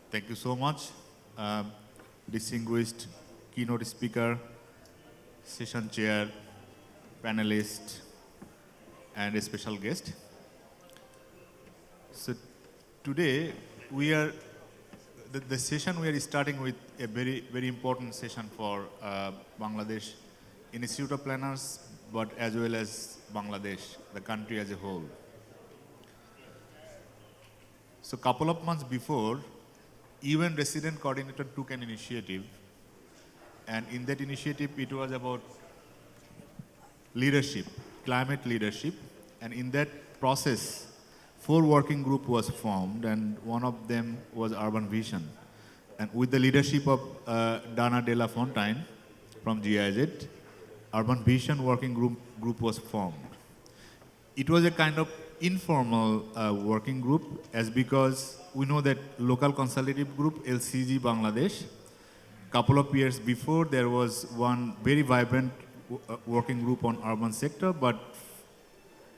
Thank you so much, um, distinguished keynote speaker, session chair, panelist, and a special guest. So today the session we are starting with a very important session for Bangladesh Institute of Planners, but as well as Bangladesh, the country as a whole. So a couple of months before, UN Resident Coordinator took an initiative, and in that initiative it was about leadership, climate leadership, and in that process, 4 working group was formed, and one of them was Urban Vision. And with the leadership of Dana De La Fontaine from GIZ, Urban Vision working group was formed. It was a kind of informal working group, as because we know that local consultative group, LCG Bangladesh, couple of years before there was one very vibrant working group on urban sector, but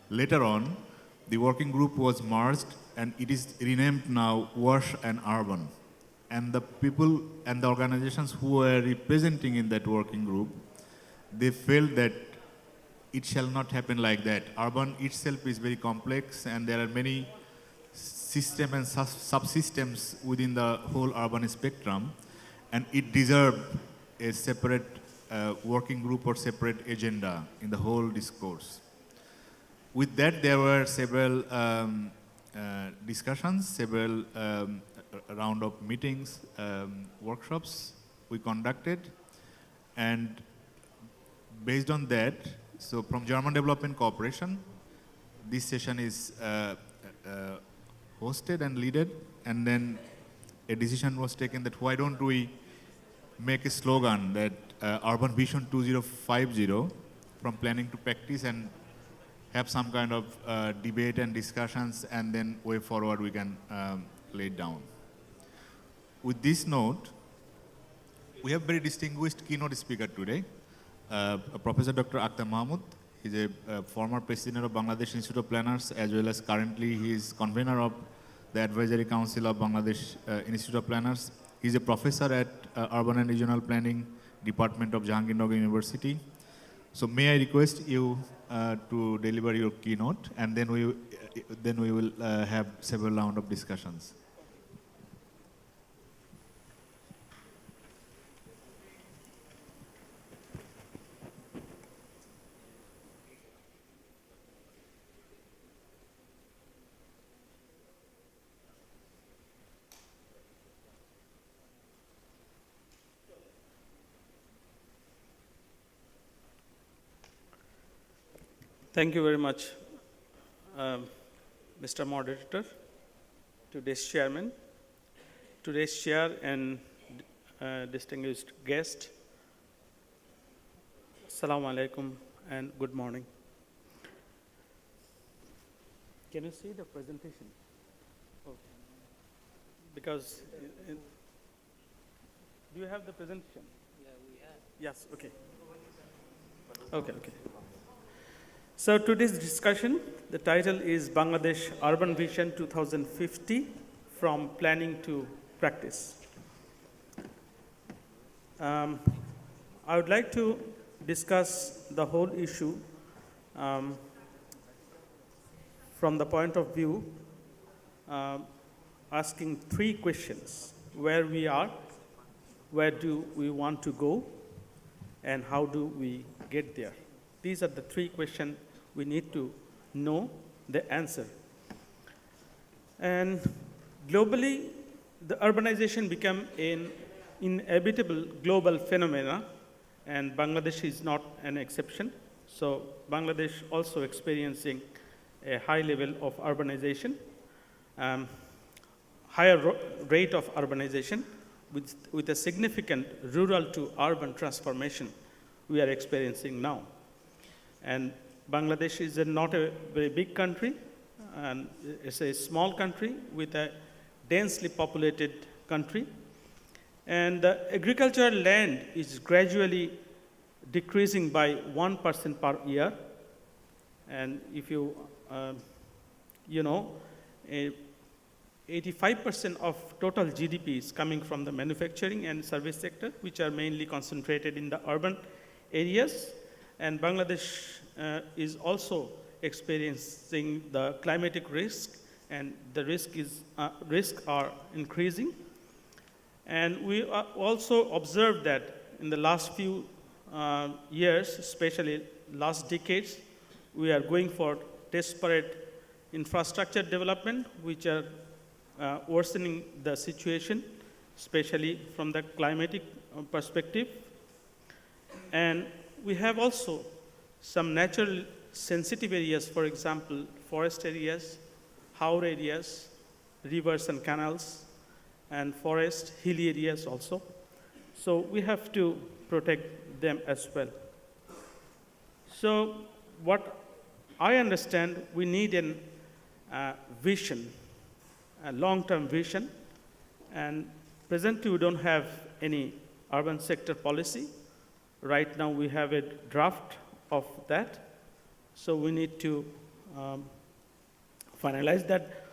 later on, the working group was merged and it is renamed now WASH and Urban. And the people and the organizations who were representing in that working group, they felt that it shall not happen like that. Urban itself is very complex and there are many systems and subsystems within the whole urban spectrum, and it deserved a separate working group or separate agenda in the whole discourse. With that, there were several discussions, several round of meetings, workshops we conducted, and based on that, so from German Development Corporation, this session is hosted and leaded, and then a decision was taken that why don't we make a slogan that Urban Vision 2050 from planning to practice, and have some kind of debate and discussions, and then way forward we can lay it down. With this note, we have very distinguished keynote speaker today, Professor Dr. Akhtar Mahmood. He's a former president of Bangladesh Institute of Planners, as well as currently he is convener of the Advisory Council of Bangladesh Institute of Planners. He's a professor at Urban and Regional Planning Department of Jahangirnagar University. So may I request you to deliver your keynote, and then we will have several rounds of discussions. Thank you very much, Mr. Moderator, today's chairman, today's chair and distinguished guest. Assalamu alaikum and good morning. Can you see the presentation? Oh. Because, do you have the presentation? Yeah, we have. Yes, okay. Okay. So today's discussion, the title is Bangladesh Urban Vision 2050, from planning to practice. I would like to discuss the whole issue from the point of view asking 3 questions: where we are, where do we want to go, and how do we get there? These are the 3 questions we need to know the answer. And globally, the urbanization became an inevitable global phenomena, and Bangladesh is not an exception. So Bangladesh also experiencing a high level of urbanization, higher rate of urbanization with a significant rural to urban transformation we are experiencing now. And Bangladesh is not a very big country, and it's a small country with a densely populated country. And the agricultural land is gradually decreasing by 1% per year. And if you, 85% of total GDP is coming from the manufacturing and service sector, which are mainly concentrated in the urban areas. And Bangladesh is also experiencing the climatic risk, and the risks are increasing. And we also observed that in the last few years, especially last decades, we are going for desperate infrastructure development, which are worsening the situation, especially from the climatic perspective. And we have also some natural sensitive areas, for example, forest areas, haur areas, rivers and canals, and forest, hilly areas also. So we have to protect them as well. So what I understand, we need a vision, a long-term vision, and presently we don't have any urban sector policy. Right now we have a draft of that, so we need to finalize that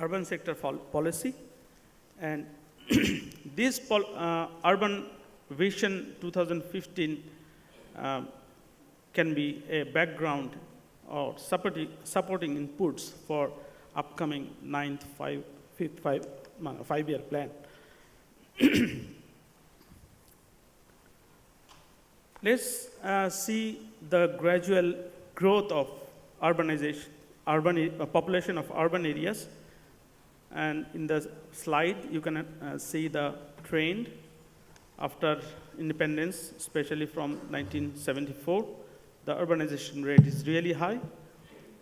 urban sector policy. And this Urban Vision 2015 can be a background or supporting inputs for upcoming 9th five-year plan. Let's see the gradual growth of urbanization, population of urban areas. And in the slide, you can see the trend after independence, especially from 1974. The urbanization rate is really high.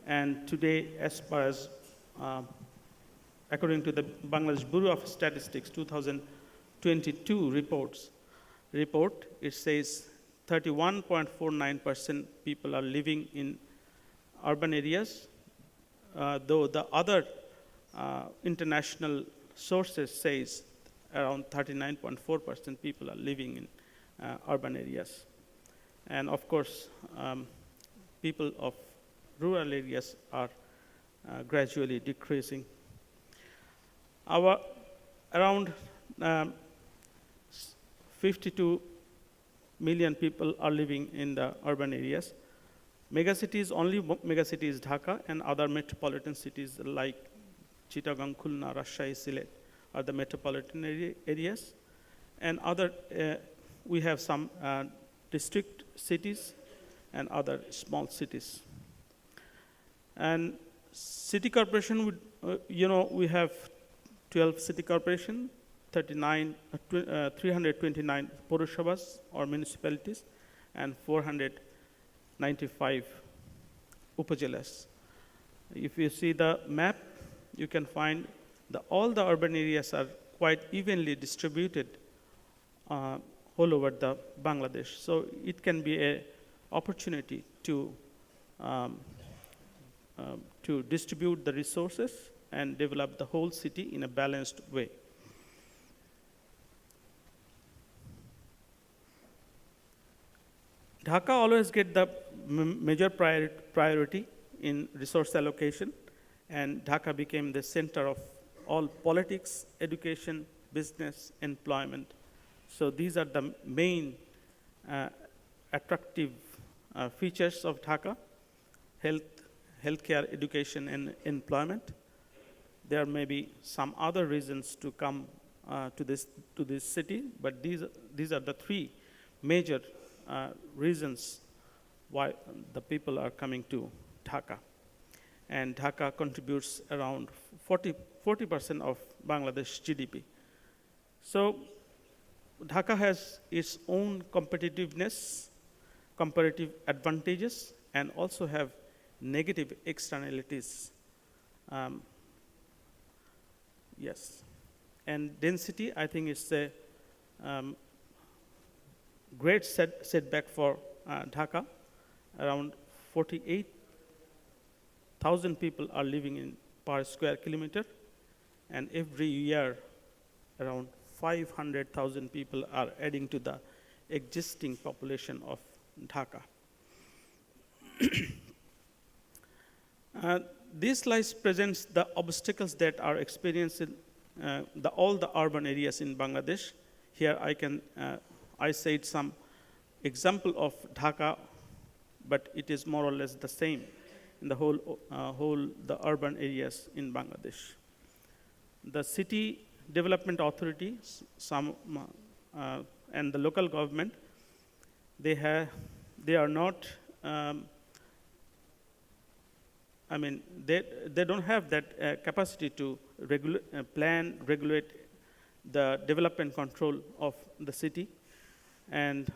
And today, as far as, according to the Bangladesh Bureau of Statistics 2022 report, it says 31.49% people are living in urban areas, though the other international sources says around 39.4% people are living in urban areas. And of course, people of rural areas are gradually decreasing. Around 52 million people are living in the urban areas. Megacities, only megacity is Dhaka, and other metropolitan cities like Chittagong, Khulna, Rajshahi, Sylhet are the metropolitan areas. And other, we have some district cities and other small cities. And city corporation would, we have 12 city corporation, 329 Purushabas or municipalities, and 495 Upajilas. If you see the map, you can find all the urban areas are quite evenly distributed all over the Bangladesh. So it can be an opportunity to distribute the resources and develop the whole city in a balanced way. Dhaka always get the major priority in resource allocation, and Dhaka became the center of all politics, education, business, employment. So these are the main attractive features of Dhaka: healthcare, education, and employment. There may be some other reasons to come to this city, but these are the three major reasons why the people are coming to Dhaka. And Dhaka contributes around 40% of Bangladesh GDP. So Dhaka has its own competitiveness, comparative advantages, and also have negative externalities. Yes. And density, I think, is a great setback for Dhaka. Around 48,000 people are living in per square kilometer, and every year around 500,000 people are adding to the existing population of Dhaka. this slide presents the obstacles that are experienced in all the urban areas in Bangladesh. Here I said some example of Dhaka, but it is more or less the same in the whole the urban areas in Bangladesh. The city development authority, and the local government, they are not. They don't have that capacity to plan, regulate the development control of the city, and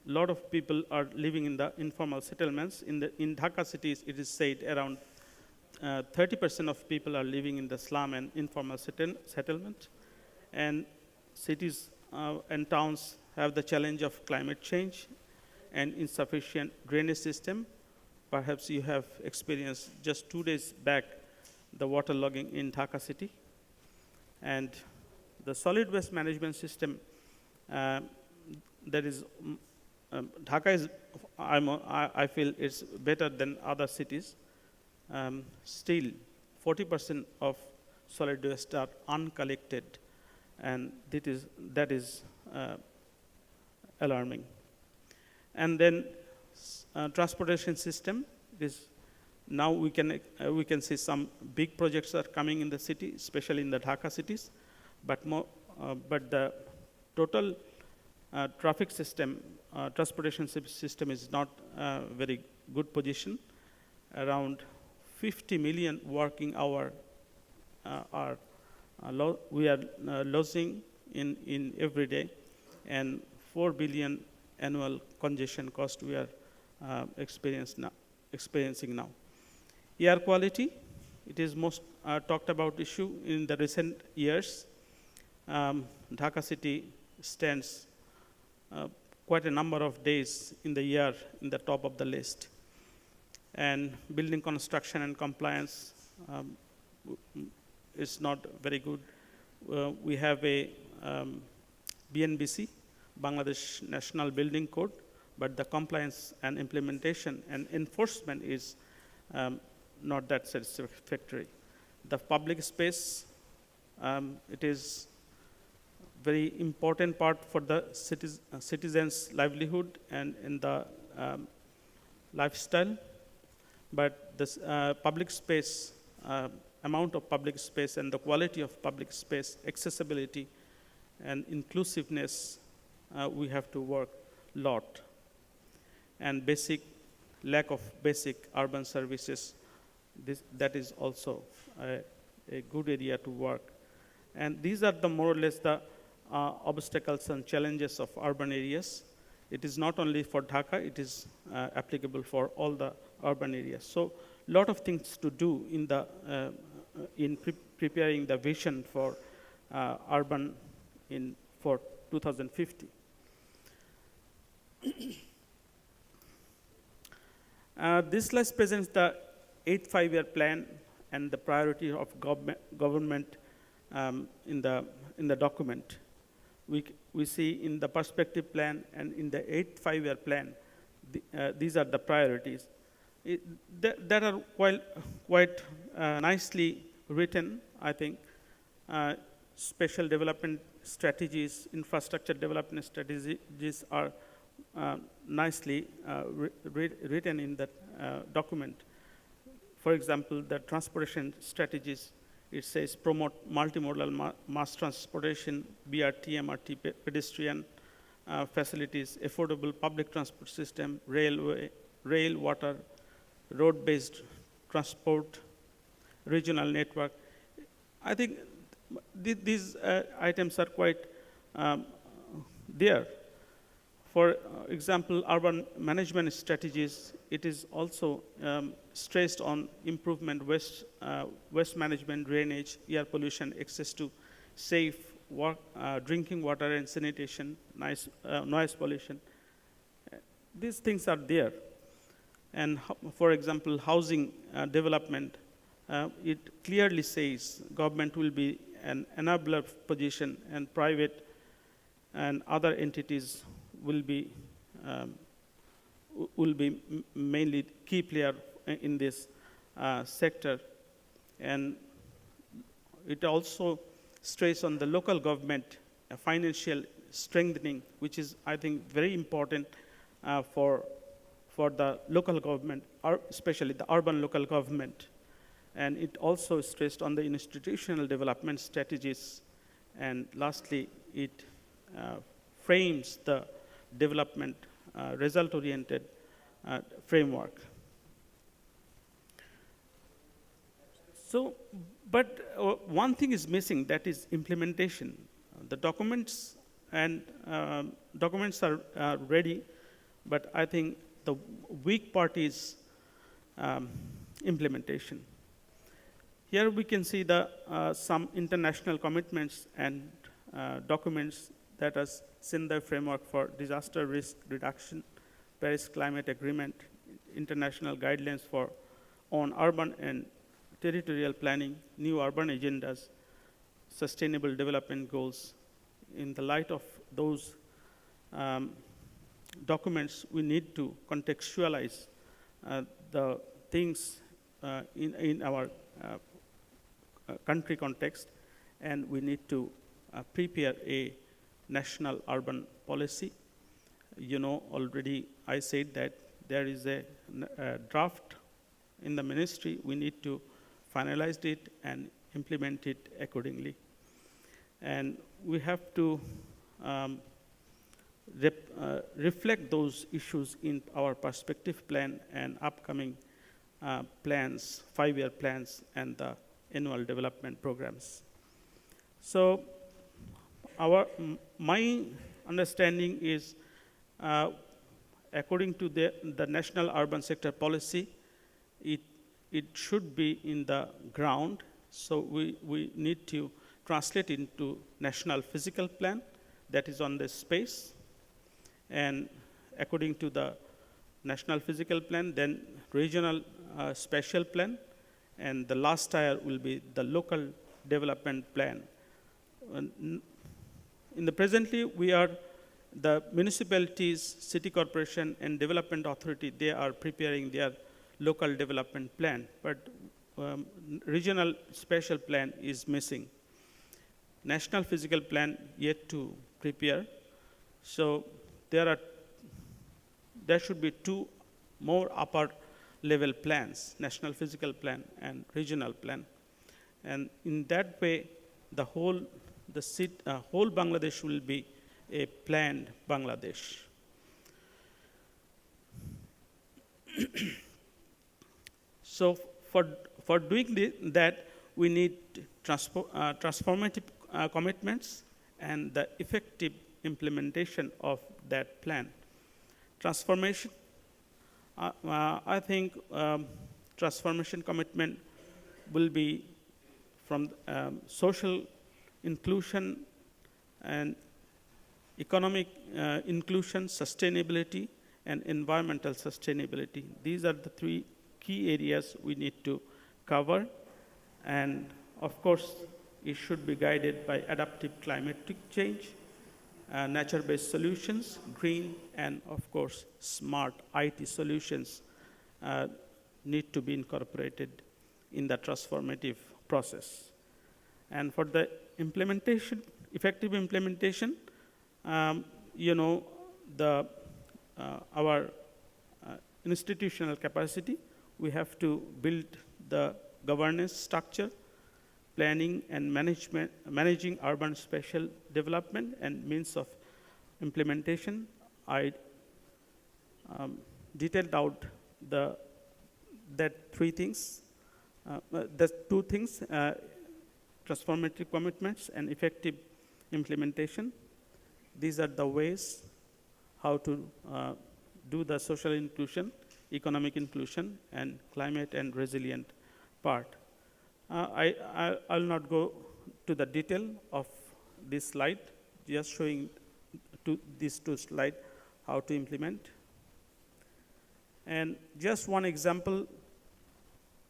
a lot of people are living in the informal settlements. In Dhaka cities, it is said around 30% of people are living in the slum and informal settlement, and cities and towns have the challenge of climate change and insufficient drainage system. Perhaps you have experienced just 2 days back the waterlogging in Dhaka city. And the solid waste management system, that is, Dhaka is, I feel it's better than other cities. Still, 40% of solid waste are uncollected, and that is alarming. And then transportation system is now we can see some big projects are coming in the city, especially in the Dhaka cities, but the total traffic system, transportation system is not very good position. Around 50 million working hour we are losing in every day, and 4 billion annual congestion cost we are experiencing now. Air quality, it is most talked about issue in the recent years. Dhaka city stands quite a number of days in the year in the top of the list. And building construction and compliance is not very good. We have a BNBC, Bangladesh National Building Code, but the compliance and implementation and enforcement is not that satisfactory. The public space, it is very important part for the citizens' livelihood and in the lifestyle, but this public space, amount of public space and the quality of public space, accessibility and inclusiveness, we have to work a lot. And lack of basic urban services, that is also a good area to work. And these are the more or less the obstacles and challenges of urban areas. It is not only for Dhaka, it is applicable for all the urban areas. So a lot of things to do in preparing the vision for urban for 2050. This slide presents the 8th five-year plan and the priority of government in the document. We see in the perspective plan and in the 8th five-year plan, these are the priorities. That are quite nicely written, I think. Special development strategies, infrastructure development strategies are nicely written in that document. For example, the transportation strategies, it says promote multimodal mass transportation, BRT, MRT, pedestrian facilities, affordable public transport system, rail, water, road-based transport, regional network. I think these items are quite there. For example, urban management strategies, it is also stressed on improvement, waste management, drainage, air pollution, access to safe drinking water and sanitation, noise pollution. These things are there. And for example, housing development, it clearly says government will be an enabler position and private and other entities will be mainly key player in this sector, and it also stress on the local government financial strengthening, which is, I think, very important for the local government, or especially the urban local government. And it also stressed on the institutional development strategies. And lastly, it frames the development result-oriented framework. So, but one thing is missing, that is implementation. The documents and documents are ready, but I think the weak part is implementation. Here we can see the some international commitments and documents that are Sendai Framework for Disaster Risk Reduction, Paris Climate Agreement, international guidelines for on urban and territorial planning, new urban agendas, sustainable development goals. In the light of those documents, we need to contextualize the things in our country context, and we need to prepare a national urban policy. You know, already I said that there is a draft in the ministry. We need to finalize it and implement it accordingly. And we have to reflect those issues in our perspective plan and upcoming plans, 5-year plans, and the annual development programs. So my understanding is, according to the National Urban Sector Policy, it should be in the ground. So we need to translate into National Physical Plan that is on the space. And according to the National Physical Plan, then regional spatial plan, and the last tier will be the local development plan. In the presently, we are the municipalities, city corporation, and development authority, they are preparing their local development plan, but regional spatial plan is missing. National physical plan yet to prepare. So there should be 2 more upper level plans, national physical plan and regional plan. And in that way, the whole Bangladesh will be a planned Bangladesh. So for doing that, we need transformative commitments and the effective implementation of that plan. Transformation, I think transformation commitment will be from social inclusion and economic inclusion, sustainability, and environmental sustainability. These are the 3 key areas we need to cover. And of course, it should be guided by adaptive climatic change, nature-based solutions, green, and of course, smart IT solutions need to be incorporated in the transformative process. And for the implementation, effective implementation, our institutional capacity, we have to build the governance structure, planning and managing urban spatial development and means of implementation. I detailed out that 3 things, the 2 things, transformative commitments and effective implementation. These are the ways how to do the social inclusion, economic inclusion, and climate and resilient part. I'll not go to the detail of this slide, just showing these 2 slides how to implement. And just one example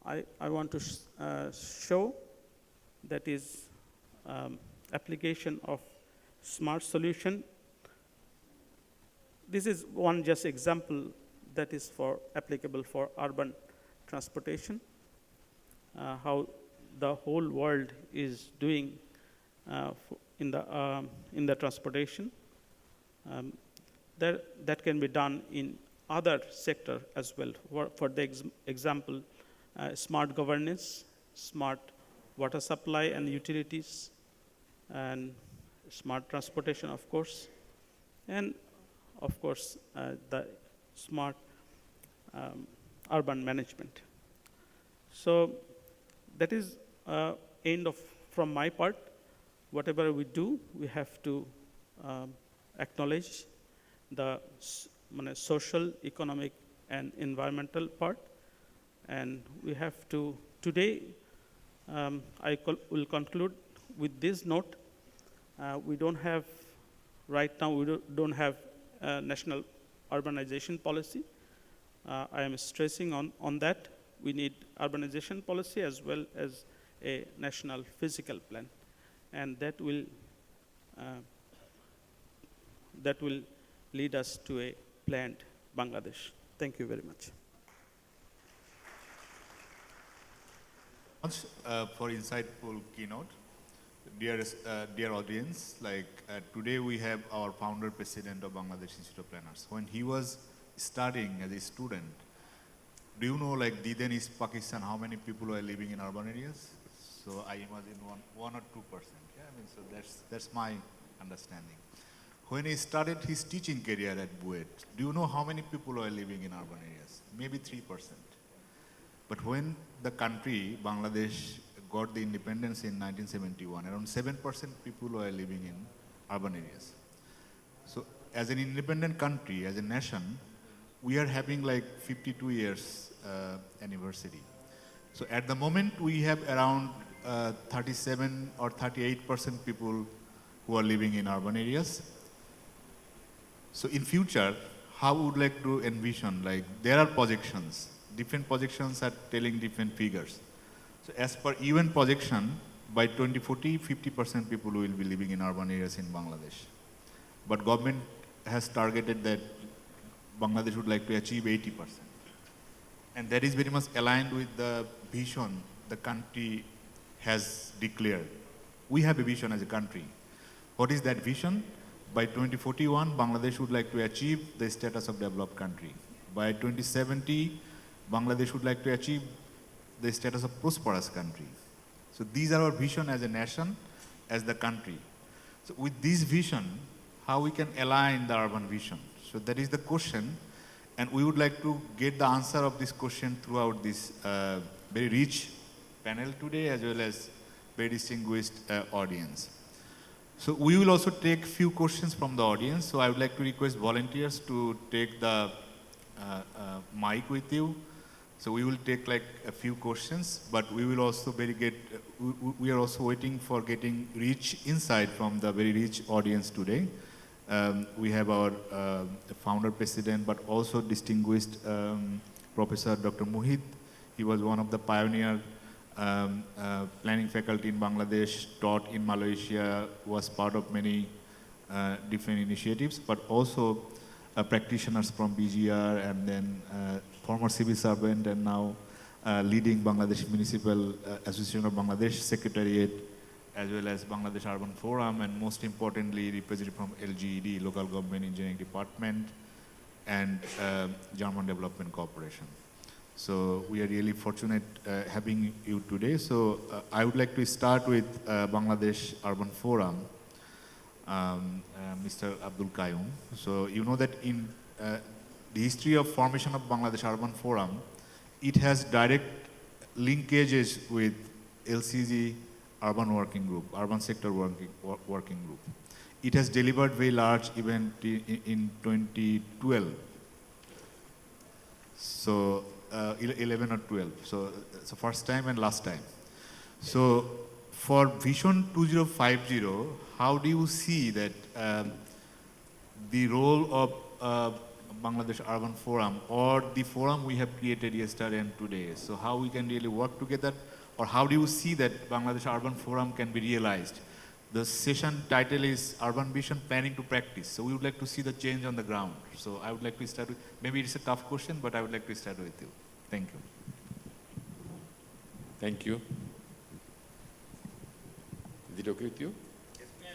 I want to show, that is application of smart solution. This is one just example that is applicable for urban transportation. how the whole world is doing in the transportation. That can be done in other sector as well. For the example, smart governance, smart water supply and utilities, and smart transportation, of course, and of course the smart urban management. So that is end of from my part. Whatever we do, we have to acknowledge the social, economic, and environmental part, and we have to today. Will conclude with this note. We don't have right now. We don't have a national urbanization policy. I am stressing on that. We need urbanization policy as well as a national physical plan, and that will lead us to a planned Bangladesh. Thank you very much. For insightful keynote. Dear audience, today we have our founder president of Bangladesh Institute of Planners. When he was studying as a student, do you know then East Pakistan, how many people are living in urban areas? So I imagine 1 or 2%. Yeah, so that's my understanding. When he started his teaching career at BUET, do you know how many people are living in urban areas? Maybe 3%. But when the country, Bangladesh, got the independence in 1971, around 7% people were living in urban areas. So as an independent country, as a nation, we are having 52 years anniversary. So at the moment, we have around 37 or 38% people who are living in urban areas. So in future, how would like to envision, there are projections. Different projections are telling different figures. So as per UN projection, by 2040, 50% people will be living in urban areas in Bangladesh. But government has targeted that Bangladesh would like to achieve 80%. And that is very much aligned with the vision the country has declared. We have a vision as a country. What is that vision? By 2041, Bangladesh would like to achieve the status of developed country. By 2070, Bangladesh would like to achieve the status of prosperous country. So these are our vision as a nation, as the country. So with this vision, how we can align the urban vision? So that is the question, and we would like to get the answer of this question throughout this very rich panel today, as well as very distinguished audience. So we will also take few questions from the audience. So I would like to request volunteers to take the mic with you. So we will take a few questions, but we will also we are also waiting for getting rich insight from the very rich audience today. We have our founder president, but also distinguished Professor Dr. Mohit. He was one of the pioneer planning faculty in Bangladesh, taught in Malaysia, was part of many different initiatives, but also practitioners from BGR, and then former civil servant, and now leading Bangladesh Municipal Association of Bangladesh Secretariat, as well as Bangladesh Urban Forum, and most importantly, representative from LGED, Local Government Engineering Department, and German Development Corporation. So we are really fortunate having you today. So I would like to start with Bangladesh Urban Forum, Mr. Abdul Qayyum. So you know that in the history of formation of Bangladesh Urban Forum, it has direct linkages with LCG Urban Working Group, Urban Sector Working Group. It has delivered very large event in 2012. So 11 or 12. So it's the first time and last time. So for Vision 2050, how do you see that the role of Bangladesh Urban Forum, or the forum we have created yesterday and today? So how we can really work together, or how do you see that Bangladesh Urban Forum can be realized? The session title is Urban Vision Planning to Practice. So we would like to see the change on the ground. So I would like to start with, maybe it's a tough question, but I would like to start with you. Thank you. Thank you. Is it okay with you? Yes, ma'am.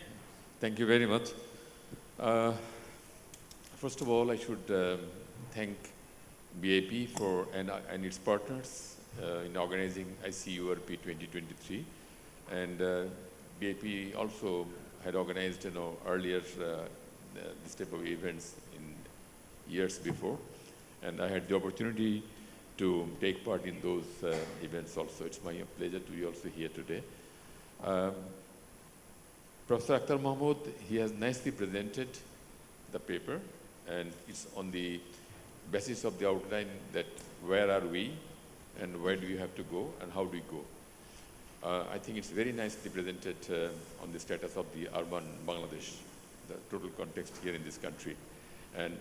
Thank you very much. First of all, I should thank BAP and its partners in organizing ICURP 2023. And BAP also had organized, earlier this type of events in years before. And I had the opportunity to take part in those events also. It's my pleasure to be also here today. Professor Akhtar Mahmood, he has nicely presented the paper, and it's on the basis of the outline that where are we and where do we have to go and how do we go. I think it's very nicely presented on the status of the urban Bangladesh, the total context here in this country. And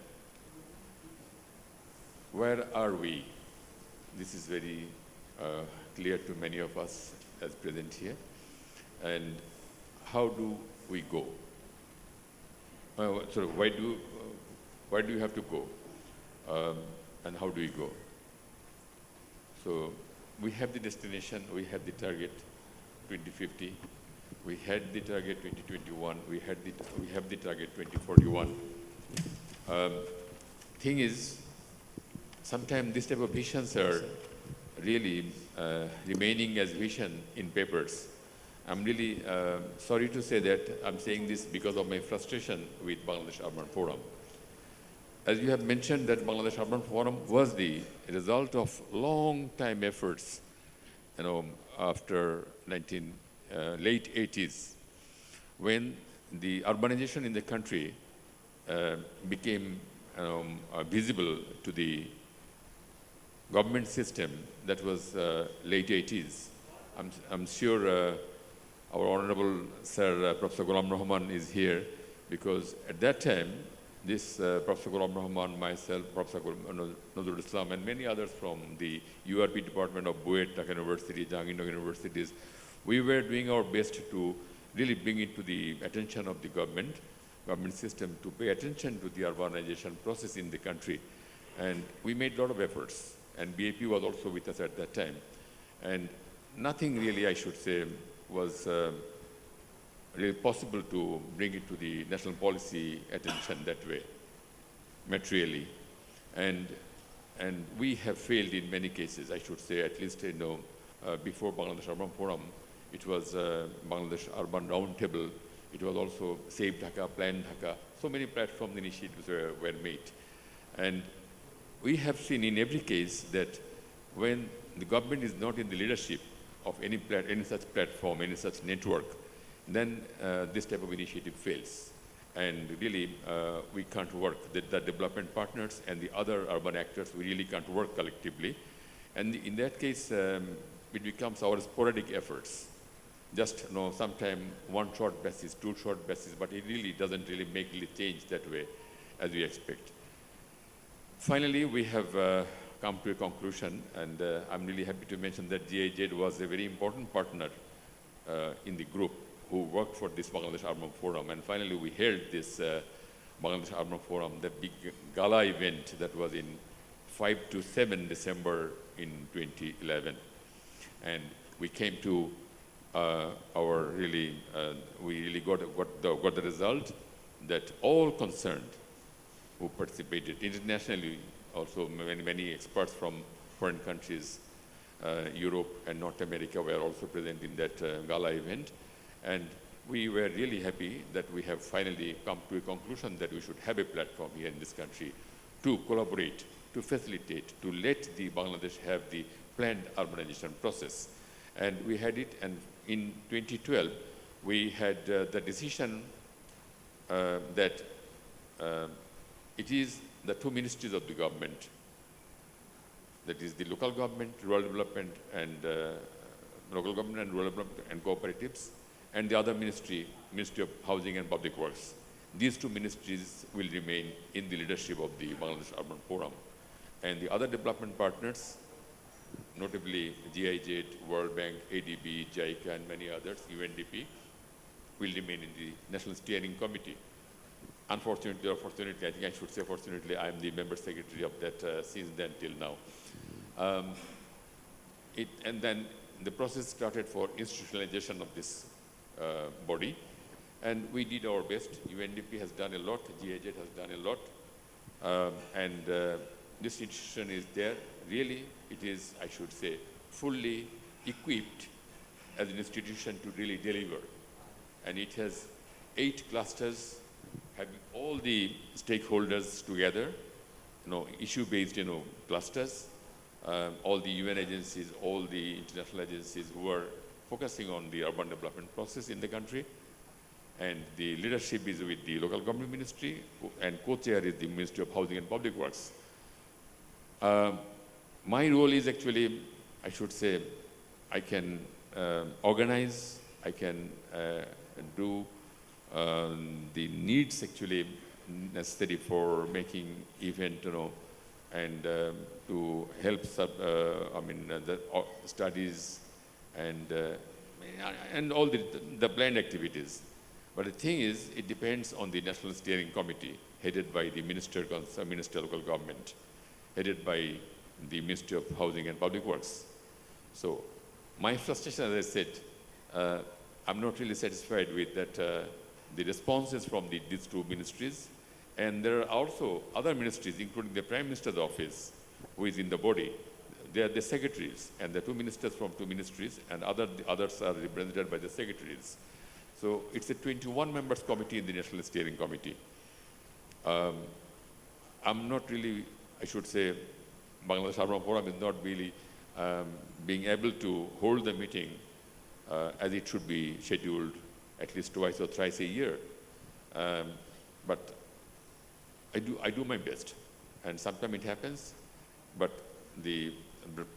where are we? This is very clear to many of us as present here. And how do we go? Why do you have to go? And how do we go? So we have the destination, we have the target 2050, we had the target 2021, we have the target 2041. Thing is, sometimes this type of visions are really remaining as vision in papers. I'm really sorry to say that I'm saying this because of my frustration with Bangladesh Urban Forum. As you have mentioned, that Bangladesh Urban Forum was the result of long time efforts, after late 80s, when the urbanization in the country became visible to the government system. That was late 80s. I'm sure our Honorable Sir Professor Ghulam Rahman is here, because at that time, this Professor Ghulam Rahman, myself, Professor Nazrul Islam, and many others from the URP department of Buet, Dhaka University, Jahangirnagar universities, we were doing our best to really bring it to the attention of the government system to pay attention to the urbanization process in the country. And we made a lot of efforts, and BAP was also with us at that time. And nothing really, I should say, was really possible to bring it to the national policy attention that way, materially. And we have failed in many cases, I should say, at least before Bangladesh Urban Forum, it was Bangladesh Urban Roundtable, it was also Save Dhaka, Plan Dhaka, so many platform initiatives were made. And we have seen in every case that when the government is not in the leadership of any such platform, any such network, then this type of initiative fails. And really, we can't work. The development partners and the other urban actors, we really can't work collectively. And in that case, it becomes our sporadic efforts. Just, sometime one short basis, two short basis, but it really doesn't really make the change that way as we expect. Finally, we have come to a conclusion, and I'm really happy to mention that GIZ was a very important partner in the group who worked for this Bangladesh Urban Forum. And finally, we held this Bangladesh Urban Forum, the big gala event that was in 5 to 7 December in 2011. And we came to we really got the result that all concerned who participated internationally, also many experts from foreign countries, Europe and North America were also present in that gala event. And we were really happy that we have finally come to a conclusion that we should have a platform here in this country to collaborate, to facilitate, to let the Bangladesh have the planned urbanization process. And we had it, and in 2012, we had the decision that it is the two ministries of the government, that is the local government, rural development, and local government and rural development and cooperatives, and the other ministry, Ministry of Housing and Public Works. These two ministries will remain in the leadership of the Bangladesh Urban Forum. And the other development partners, notably GIZ, World Bank, ADB, JICA, and many others, UNDP, will remain in the National Steering Committee. Unfortunately or fortunately, I think I should say fortunately, I am the member secretary of that since then till now. And then the process started for institutionalization of this body. And we did our best. UNDP has done a lot, GIZ has done a lot. This institution is there. Really, it is, I should say, fully equipped as an institution to really deliver. And it has 8 clusters, having all the stakeholders together, issue-based, clusters, all the UN agencies, all the international agencies who are focusing on the urban development process in the country. And the leadership is with the local government ministry, and co-chair is the Ministry of Housing and Public Works. My role is actually, I should say, I can organize, I can do the needs actually necessary for making event, and to help the studies and all the planned activities. But the thing is, it depends on the National Steering Committee, headed by the Minister of Local Government, headed by the Ministry of Housing and Public Works. So my frustration, as I said, I'm not really satisfied with that, the responses from these 2 ministries. And there are also other ministries, including the Prime Minister's office, who is in the body. They are the secretaries, and the 2 ministers from 2 ministries, and others are represented by the secretaries. So it's a 21 members committee in the National Steering Committee. I'm not really, I should say, Bangladesh Urban Forum is not really being able to hold the meeting as it should be scheduled at least twice or thrice a year. But I do my best, and sometimes it happens. But the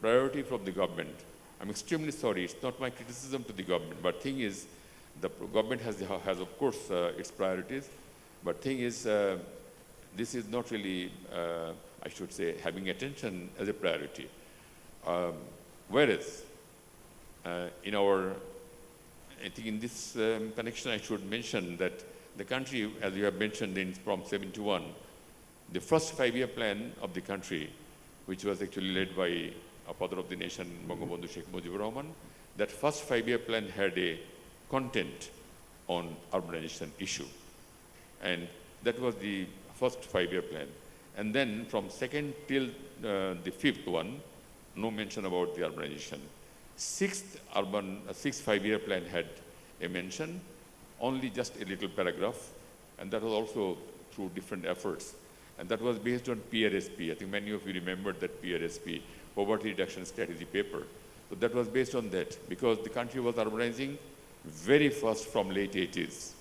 priority from the government, I'm extremely sorry, it's not my criticism to the government, but thing is, the government has of course its priorities, but thing is, this is not really, I should say, having attention as a priority. Whereas, in our, I think in this connection I should mention that the country, as you have mentioned from 71, the first 5-year plan of the country, which was actually led by a father of the nation, Bangabandhu Sheikh Mujibur Rahman, that first 5-year plan had a content on urbanization issue. And that was the first 5-year plan. And then from 2nd till the 5th one, no mention about the urbanization. 6th 5-year plan had a mention, only just a little paragraph, and that was also through different efforts. And that was based on PRSP. I think many of you remember that PRSP, Poverty Reduction Strategy paper. So that was based on that, because the country was urbanizing very fast from late 80s.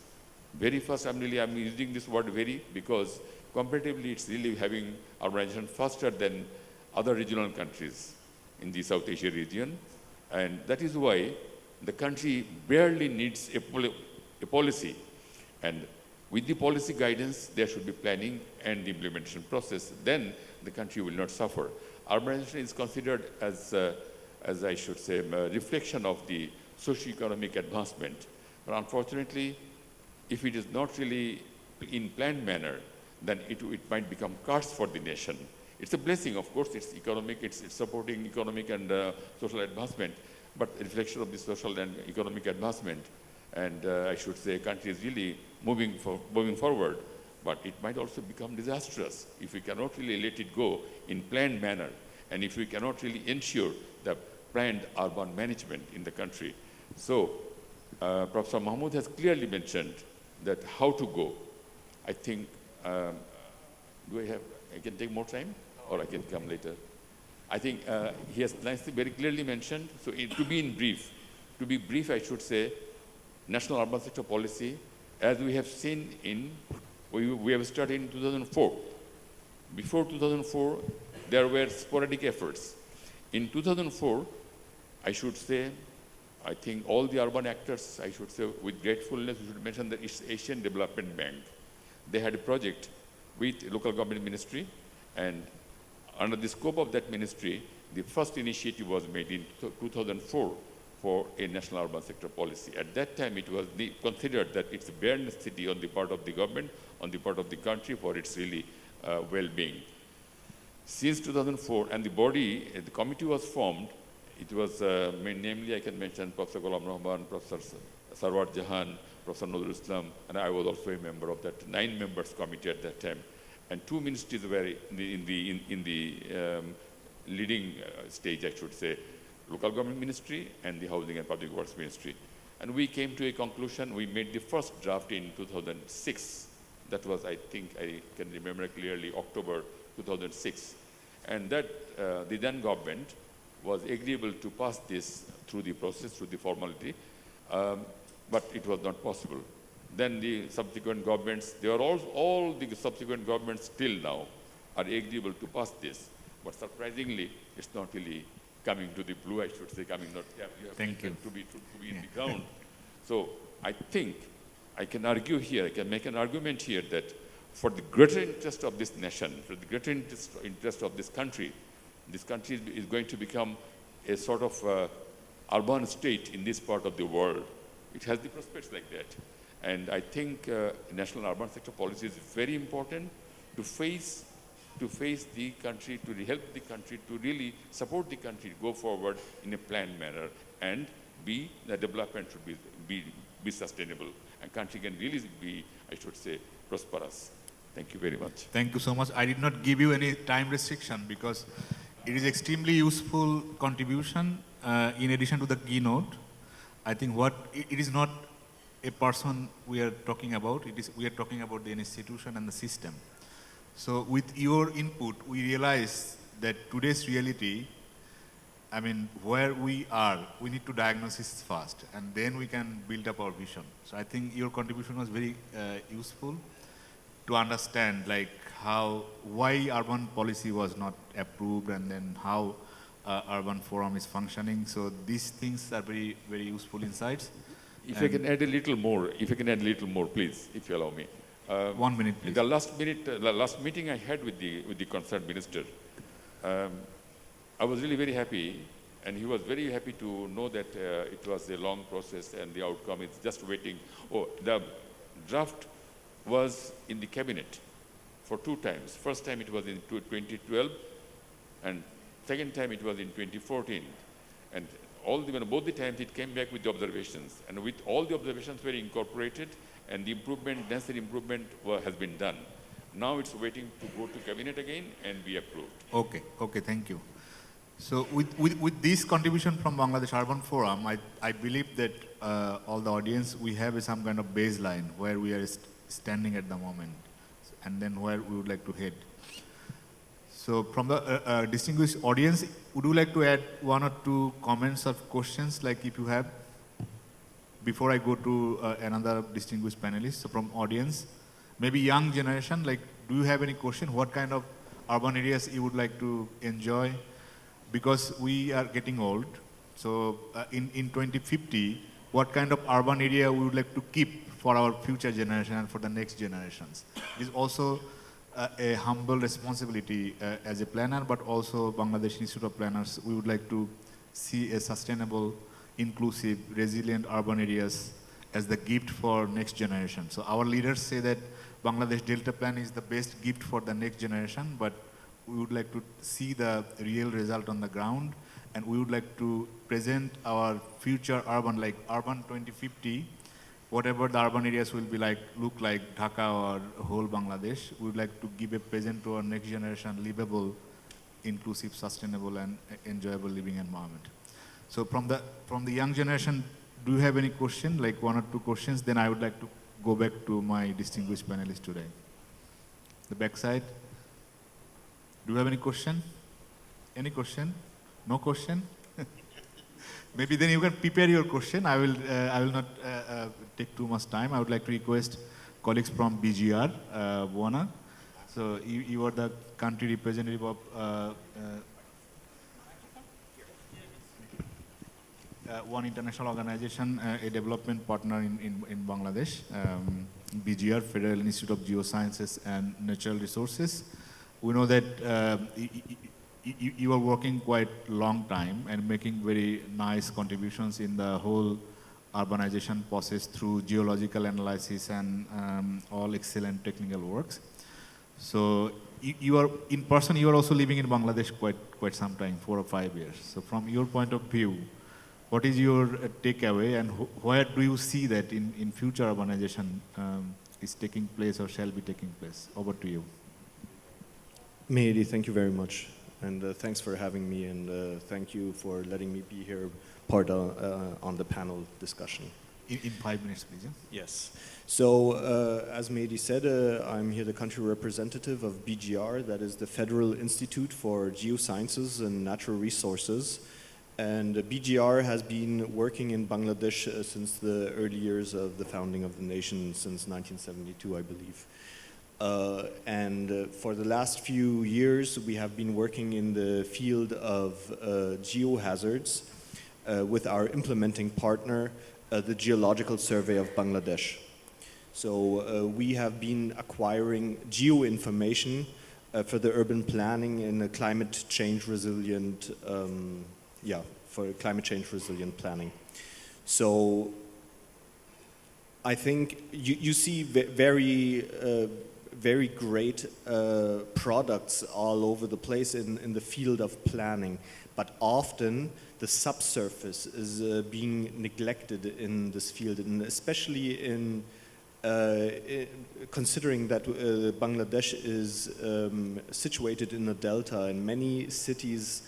Very fast, I'm using this word very, because comparatively it's really having urbanization faster than other regional countries in the South Asia region. And that is why the country barely needs a policy. And with the policy guidance, there should be planning and the implementation process. Then the country will not suffer. Urbanization is considered as I should say, a reflection of the socio-economic advancement. But unfortunately, if it is not really in planned manner, then it might become curse for the nation. It's a blessing, of course, it's economic, it's supporting economic and social advancement, but a reflection of the social and economic advancement. And I should say, country is really moving forward, but it might also become disastrous if we cannot really let it go in planned manner, and if we cannot really ensure the planned urban management in the country. So, Professor Mahmood has clearly mentioned that how to go. I think, I can take more time, or I can come later. I think he has nicely, very clearly mentioned, so to be brief, I should say, National Urban Sector Policy, as we have seen we have started in 2004. Before 2004, there were sporadic efforts. In 2004, I should say, I think all the urban actors, I should say, with gratefulness, we should mention the Asian Development Bank. They had a project with local government ministry, and under the scope of that ministry, the first initiative was made in 2004 for a national urban sector policy. At that time, it was considered that it's a bare necessity on the part of the government, on the part of the country for its really well-being. Since 2004, and the committee was formed It was namely I can mention Professor Ghulam Rahman, Professor Sarwar Jahan, Professor Nurul Islam, and I was also a member of that 9 members committee at that time. And 2 ministries were in the leading stage, I should say, local government ministry and the housing and public works ministry. And we came to a conclusion. We made the first draft in 2006. That was, I think, I can remember clearly, October 2006. And that the then government was agreeable to pass this through the process, through the formality, but it was not possible. Then the subsequent governments, they are all the subsequent governments till now are agreeable to pass this. But surprisingly, it's not really coming to the blue, I should say, coming not, Thank you. to be in the ground. So I think I can argue here, I can make an argument here that for the greater interest of this nation, for the greater interest of this country is going to become a sort of urban state in this part of the world. It has the prospects like that. And I think national urban sector policy is very important to face the country, to help the country, to really support the country, go forward in a planned manner, and the development should be sustainable. And country can really be, I should say, prosperous. Thank you very much. Thank you so much. I did not give you any time restriction because it is extremely useful contribution in addition to the keynote. I think it is not a person we are talking about, we are talking about the institution and the system. So with your input, we realize that today's reality, I mean, where we are, we need to diagnose it first, and then we can build up our vision. So I think your contribution was very useful to understand, like, why urban policy was not approved, and then how urban forum is functioning. So these things are very, very useful insights. If I can add a little more, please, if you allow me. 1 minute, please. The last meeting I had with the concerned minister, I was really very happy, and he was very happy to know that it was a long process and the outcome is just waiting. Oh, the draft was in the cabinet for 2 times. First time it was in 2012, and second time it was in 2014. And both the times it came back with the observations, and with all the observations were incorporated, and the necessary improvement has been done. Now it's waiting to go to cabinet again and be approved. Okay, thank you. So with this contribution from Bangladesh Urban Forum, I believe that all the audience, we have some kind of baseline where we are standing at the moment, and then where we would like to head. So from the distinguished audience, would you like to add 1 or 2 comments or questions, like if you have, before I go to another distinguished panelist? So from audience, maybe young generation, like, do you have any question? What kind of urban areas you would like to enjoy? Because we are getting old. So in 2050, what kind of urban area we would like to keep for our future generation and for the next generations? It is also a humble responsibility as a planner, but also Bangladesh Institute of Planners. We would like to see a sustainable, inclusive, resilient urban areas as the gift for next generation. So our leaders say that Bangladesh Delta Plan is the best gift for the next generation, but we would like to see the real result on the ground, and we would like to present our future urban, like Urban 2050, whatever the urban areas will be like, look like Dhaka or whole Bangladesh. We would like to give a present to our next generation, livable, inclusive, sustainable, and enjoyable living environment. So from the young generation, do you have any question, like 1 or 2 questions? Then I would like to go back to my distinguished panelists today. The backside. Do you have any question? Any question? No question? Maybe then you can prepare your question. I will not take too much time. I would like to request colleagues from BGR, Buana. So you are the country representative of one international organization, a development partner in Bangladesh, BGR, Federal Institute of Geosciences and Natural Resources. We know that you are working quite long time and making very nice contributions in the whole urbanization process through geological analysis and all excellent technical works. So you are in person. You are also living in Bangladesh quite some time, 4 or 5 years. So from your point of view, what is your takeaway, and where do you see that in future urbanization is taking place or shall be taking place? Over to you. Mehdi, thank you very much, and thanks for having me, and thank you for letting me be here part on the panel discussion. In 5 minutes, please. Yeah? Yes. So, as Mehdi said, I'm here the country representative of BGR, that is the Federal Institute for Geosciences and Natural Resources. And BGR has been working in Bangladesh since the early years of the founding of the nation, since 1972, I believe. For the last few years, we have been working in the field of geohazards with our implementing partner, the Geological Survey of Bangladesh. So we have been acquiring geo-information for the urban planning in a climate change resilient, for climate change resilient planning. So I think you see very great products all over the place in the field of planning, but often the subsurface is being neglected in this field, and especially in considering that Bangladesh is situated in a delta, and many cities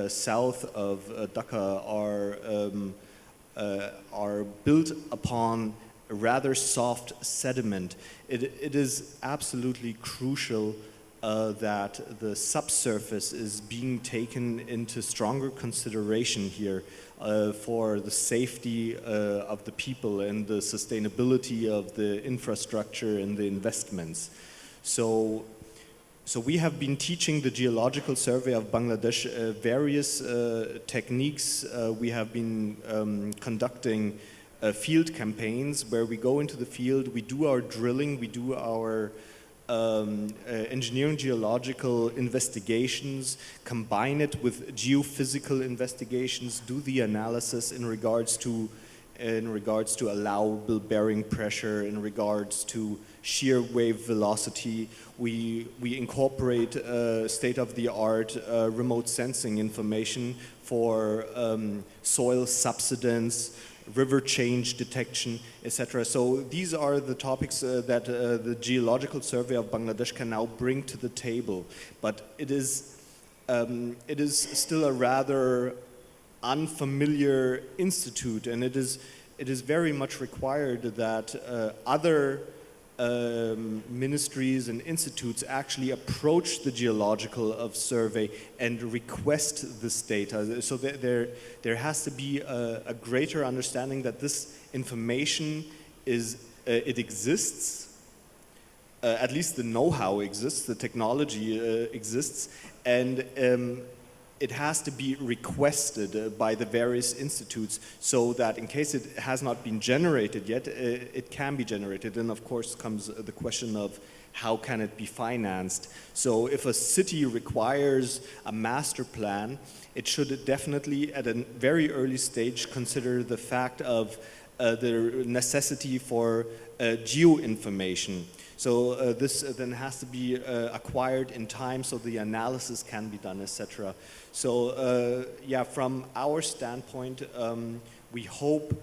south of Dhaka are built upon a rather soft sediment. It is absolutely crucial that the subsurface is being taken into stronger consideration here for the safety of the people and the sustainability of the infrastructure and the investments. So we have been teaching the Geological Survey of Bangladesh various techniques. We have been conducting field campaigns where we go into the field, we do our drilling, we do our engineering geological investigations, combine it with geophysical investigations, do the analysis in regards to allowable bearing pressure, in regards to shear wave velocity. We incorporate state-of-the-art remote sensing information for soil subsidence, river change detection, etc. So these are the topics that the Geological Survey of Bangladesh can now bring to the table. But it is still a rather unfamiliar institute, and it is very much required that other ministries and institutes actually approach the Geological Survey and request this data. So there has to be a greater understanding that this information it exists, at least the know-how exists, the technology exists, and it has to be requested by the various institutes so that in case it has not been generated yet, it can be generated. And of course comes the question of how can it be financed. So if a city requires a master plan, it should definitely at a very early stage consider the fact of the necessity for geo-information. So this then has to be acquired in time so the analysis can be done, etc. So from our standpoint, we hope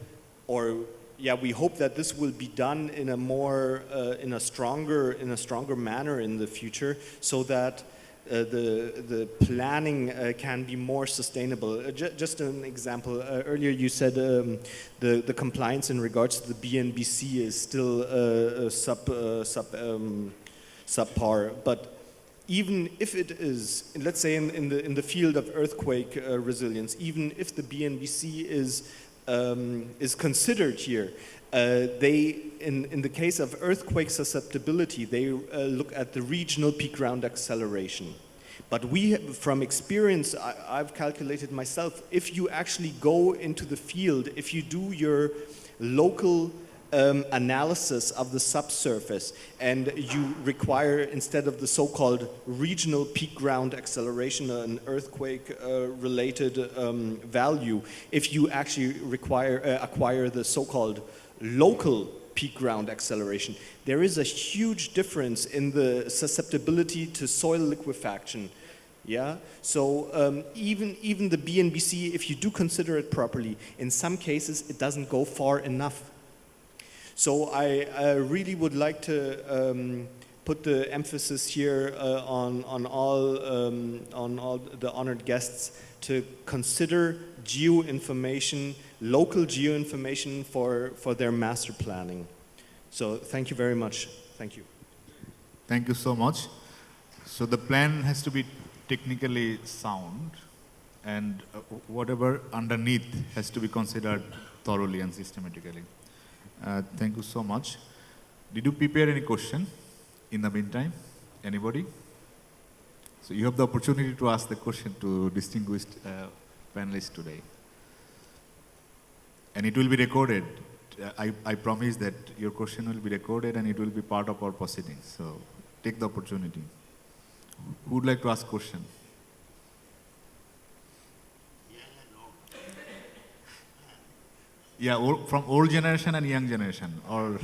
that this will be done in a more in a stronger manner in the future, so that the planning can be more sustainable. Just an example, earlier you said the compliance in regards to the BNBC is still subpar, but even if it is, let's say in the field of earthquake resilience, even if the BNBC is considered here, they, in the case of earthquake susceptibility, they look at the regional peak ground acceleration. But we, from experience, I've calculated myself, if you actually go into the field, if you do your local analysis of the subsurface, and you require, instead of the so-called regional peak ground acceleration, an earthquake related value, if you actually acquire the so-called local peak ground acceleration. There is a huge difference in the susceptibility to soil liquefaction. Yeah, so even the BNBC, if you do consider it properly, in some cases it doesn't go far enough. So I really would like to put the emphasis here on all the honored guests to consider geoinformation, local geoinformation for their master planning. So thank you very much. Thank you. Thank you so much. So the plan has to be technically sound, and whatever underneath has to be considered thoroughly and systematically. Thank you so much. Did you prepare any question in the meantime? Anybody? So you have the opportunity to ask the question to distinguished panelists today. And it will be recorded. I promise that your question will be recorded and it will be part of our proceedings. So take the opportunity. Who would like to ask question? Yeah, from old generation and young generation, or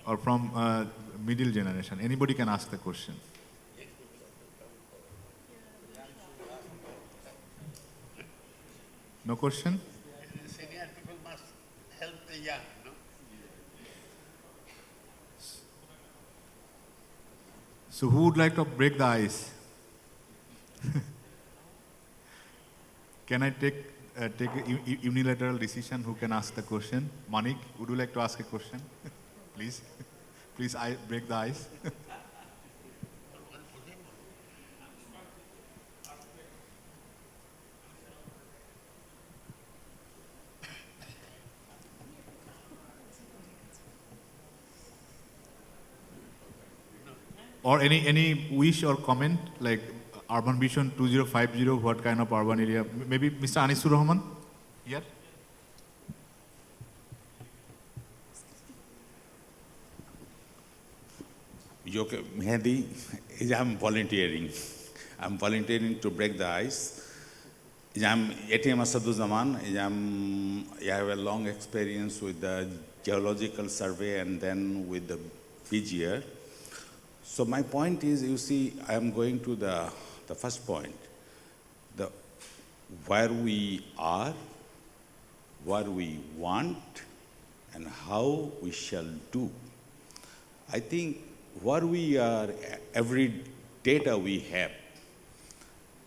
or from middle generation. Anybody can ask the question. No question? Senior people must help the young, no? So who would like to break the ice? Can I take a unilateral decision who can ask the question? Manik, would you like to ask a question? Please. Please break the ice. Or any wish or comment, like Urban Vision 2050, what kind of urban area? Maybe Mr. Anisur Rahman here? Okay, Mehdi, I'm volunteering. I'm volunteering to break the ice. I'm ATM Asaduzaman. I have a long experience with the geological survey and then with the PGR. So my point is, you see, I am going to the first point, where we are, what we want, and how we shall do. I think where we are, every data we have.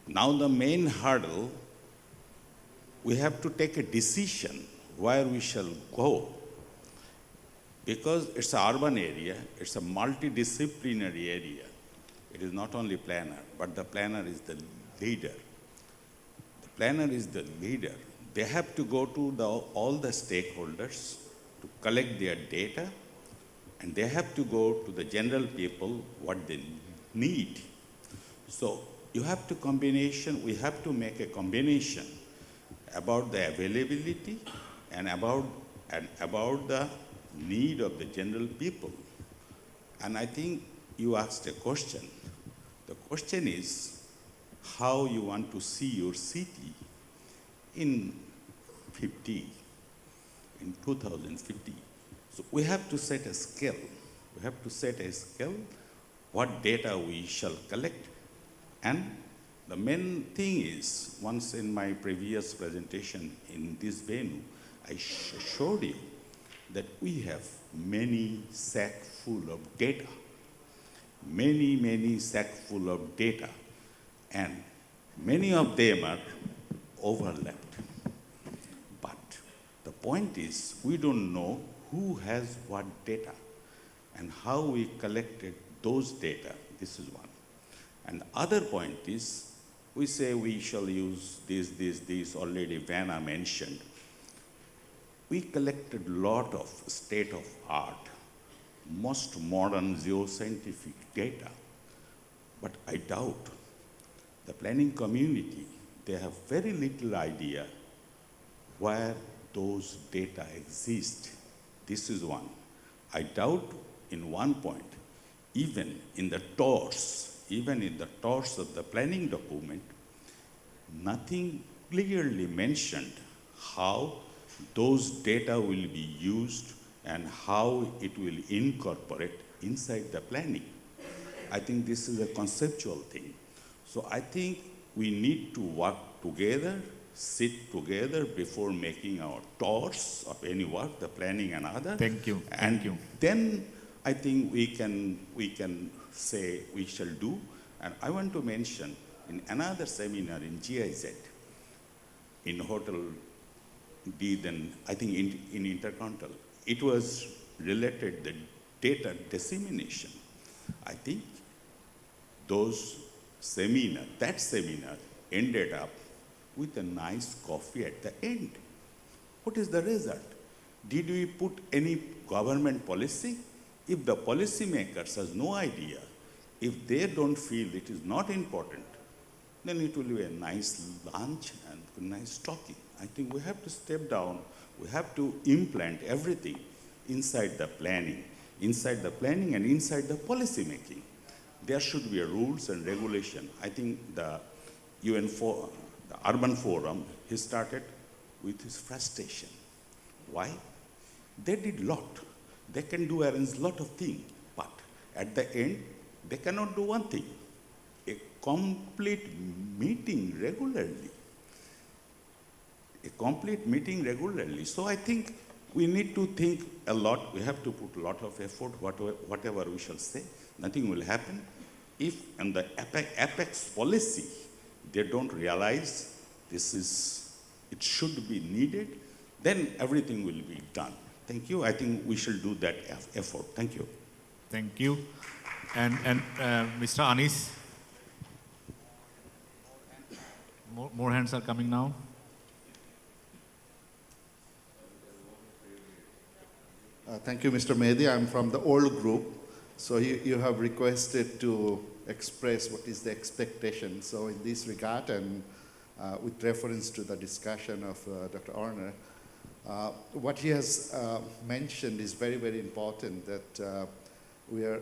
Now the main hurdle, we have to take a decision where we shall go. Because it's an urban area, it's a multidisciplinary area. It is not only planner, but the planner is the leader. The planner is the leader. They have to go to all the stakeholders to collect their data, and they have to go to the general people what they need. So you have to we have to make a combination about the availability and about the need of the general people. And I think you asked a question. The question is how you want to see your city in 2050. So we have to set a scale. We have to set a scale, what data we shall collect. And the main thing is, once in my previous presentation in this venue, I showed you that we have many sack full of data, many sack full of data, and many of them are overlapped. But the point is, we don't know who has what data and how we collected those data. This is one. And the other point is, we say we shall use this already Vanna mentioned. We collected a lot of state-of-art, most modern geoscientific data, but I doubt the planning community, they have very little idea where those data exist. This is one. I doubt in one point, even in the TORS of the planning document, nothing clearly mentioned how those data will be used and how it will incorporate inside the planning. I think this is a conceptual thing. So I think we need to work together, sit together before making our tours of any work, the planning and other. Thank you. And Thank you. then I think we can say we shall do. And I want to mention in another seminar in GIZ, in Hotel D, then I think in Intercontinental, it was related the data dissemination. I think that seminar ended up with a nice coffee at the end. What is the result? Did we put any government policy? If the policymakers has no idea, if they don't feel it is not important, then it will be a nice lunch and nice talking. I think we have to step down. We have to implant everything inside the planning and inside the policy making. There should be a rules and regulation. I think the the Urban Forum, he started with his frustration. Why? They did lot. They can arrange lot of things, but at the end, they cannot do one thing, a complete meeting regularly. So I think we need to think a lot. We have to put a lot of effort, whatever we shall say. Nothing will happen. If in the apex policy, they don't realize it should be needed, then everything will be done. Thank you. I think we shall do that effort. Thank you. Thank you. And Mr. Anis, more hands are coming now. Thank you, Mr. Mehdi. I'm from the old group. So you have requested to express what is the expectation. So in this regard, and with reference to the discussion of Dr. Orner, what he has mentioned is very, very important, that we are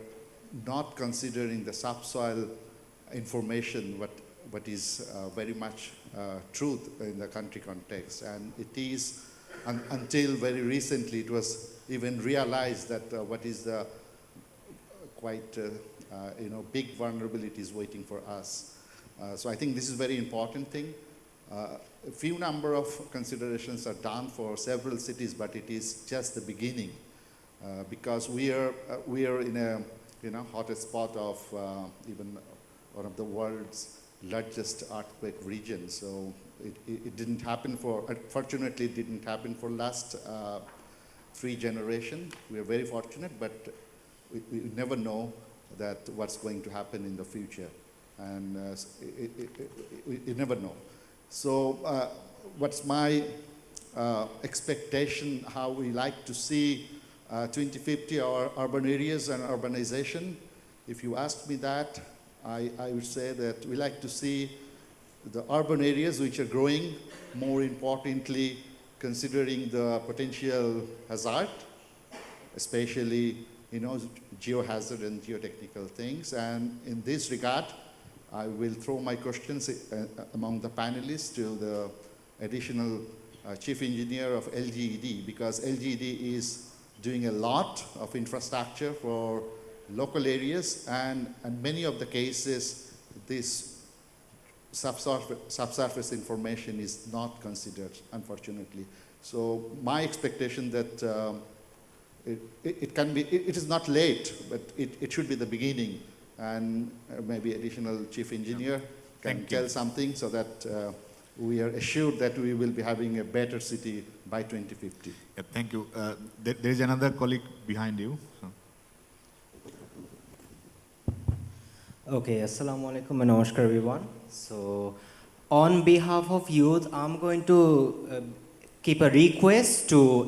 not considering the subsoil information, what is very much truth in the country context. And it is, until very recently, it was even realized that what is the quite big vulnerabilities waiting for us. So I think this is a very important thing. A few number of considerations are done for several cities, but it is just the beginning, because we are in a hottest spot of even one of the world's largest earthquake regions. So it didn't happen fortunately, it didn't happen for last 3 generations. We are very fortunate, but we never know that what's going to happen in the future, and you never know. So what's my expectation, how we like to see 2050 our urban areas and urbanization? If you ask me that, I would say that we like to see the urban areas which are growing, more importantly considering the potential hazard, especially geohazard and geotechnical things. And in this regard, I will throw my questions among the panelists to the additional chief engineer of LGED, because LGED is doing a lot of infrastructure for local areas, and in many of the cases, this subsurface information is not considered, unfortunately. So my expectation that it is not late, but it should be the beginning, and maybe additional chief engineer can tell something so that we are assured that we will be having a better city by 2050. Yeah, thank you. There is another colleague behind you. So. Okay, Assalamu alaikum and namaskar everyone. So, on behalf of youth, I'm going to keep a request to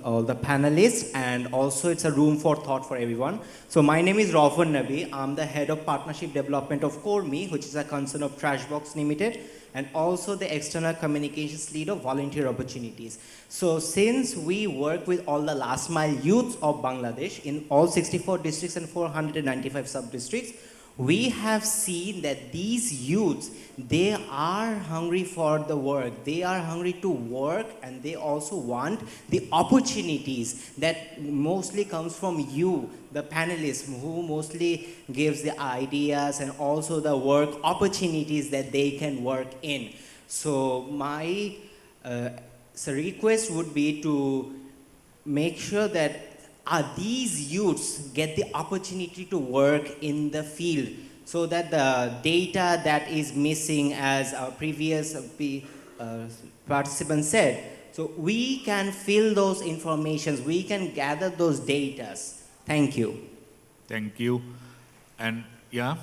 all the panelists, and also it's a room for thought for everyone. So my name is Raufan Nabi. I'm the head of partnership development of CoreMe, which is a concern of Trashbox Limited, and also the external communications lead of volunteer opportunities. So since we work with all the last mile youths of Bangladesh in all 64 districts and 495 sub-districts, we have seen that these youths, they are hungry for the work. They are hungry to work, and they also want the opportunities that mostly comes from you, the panelists, who mostly gives the ideas and also the work opportunities that they can work in. So my request would be to make sure that these youths get the opportunity to work in the field, so that the data that is missing, as our previous participant said, so we can fill those informations, we can gather those datas. Thank you. Thank you. And yeah,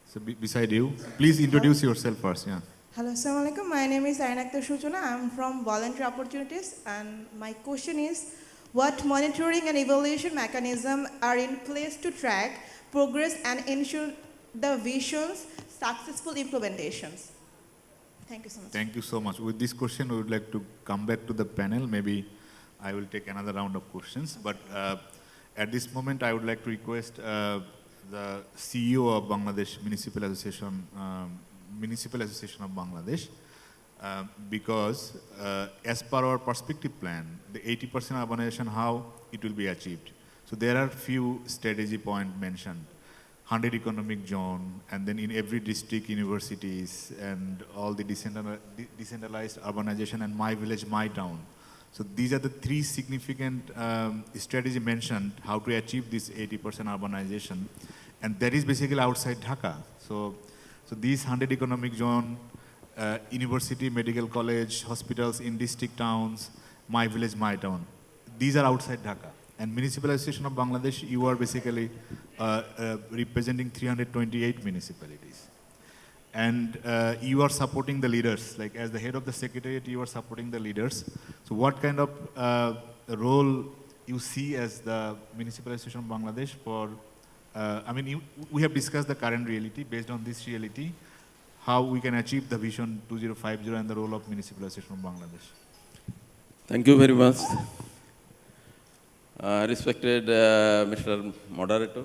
so beside you, please introduce yourself first. Yeah. Hello, Assalamu alaikum. My name is Aina Akhtar Sujana. I'm from Voluntary Opportunities, and my question is, what monitoring and evaluation mechanisms are in place to track progress and ensure the vision's successful implementations? Thank you so much. Thank you so much. With this question, we would like to come back to the panel. Maybe I will take another round of questions. But at this moment, I would like to request the CEO of Bangladesh Municipal Association of Bangladesh, because as per our perspective plan, the 80% urbanization, how it will be achieved. So there are few strategy points mentioned. 100 economic zone, and then in every district, universities, and all the decentralized urbanization, and my village, my town. So these are the three significant strategy mentioned how to achieve this 80% urbanization, and that is basically outside Dhaka. So these 100 economic zone, university, medical college, hospitals in district towns, my village, my town, these are outside Dhaka. And Municipal Association of Bangladesh, you are basically representing 328 municipalities. And you are supporting the leaders, like as the head of the secretariat, you are supporting the leaders. So what kind of role you see as the Municipal Association of Bangladesh for, we have discussed the current reality. Based on this reality, how we can achieve the vision 2050 and the role of Municipal Association of Bangladesh. Thank you very much. Respected Mr. Moderator,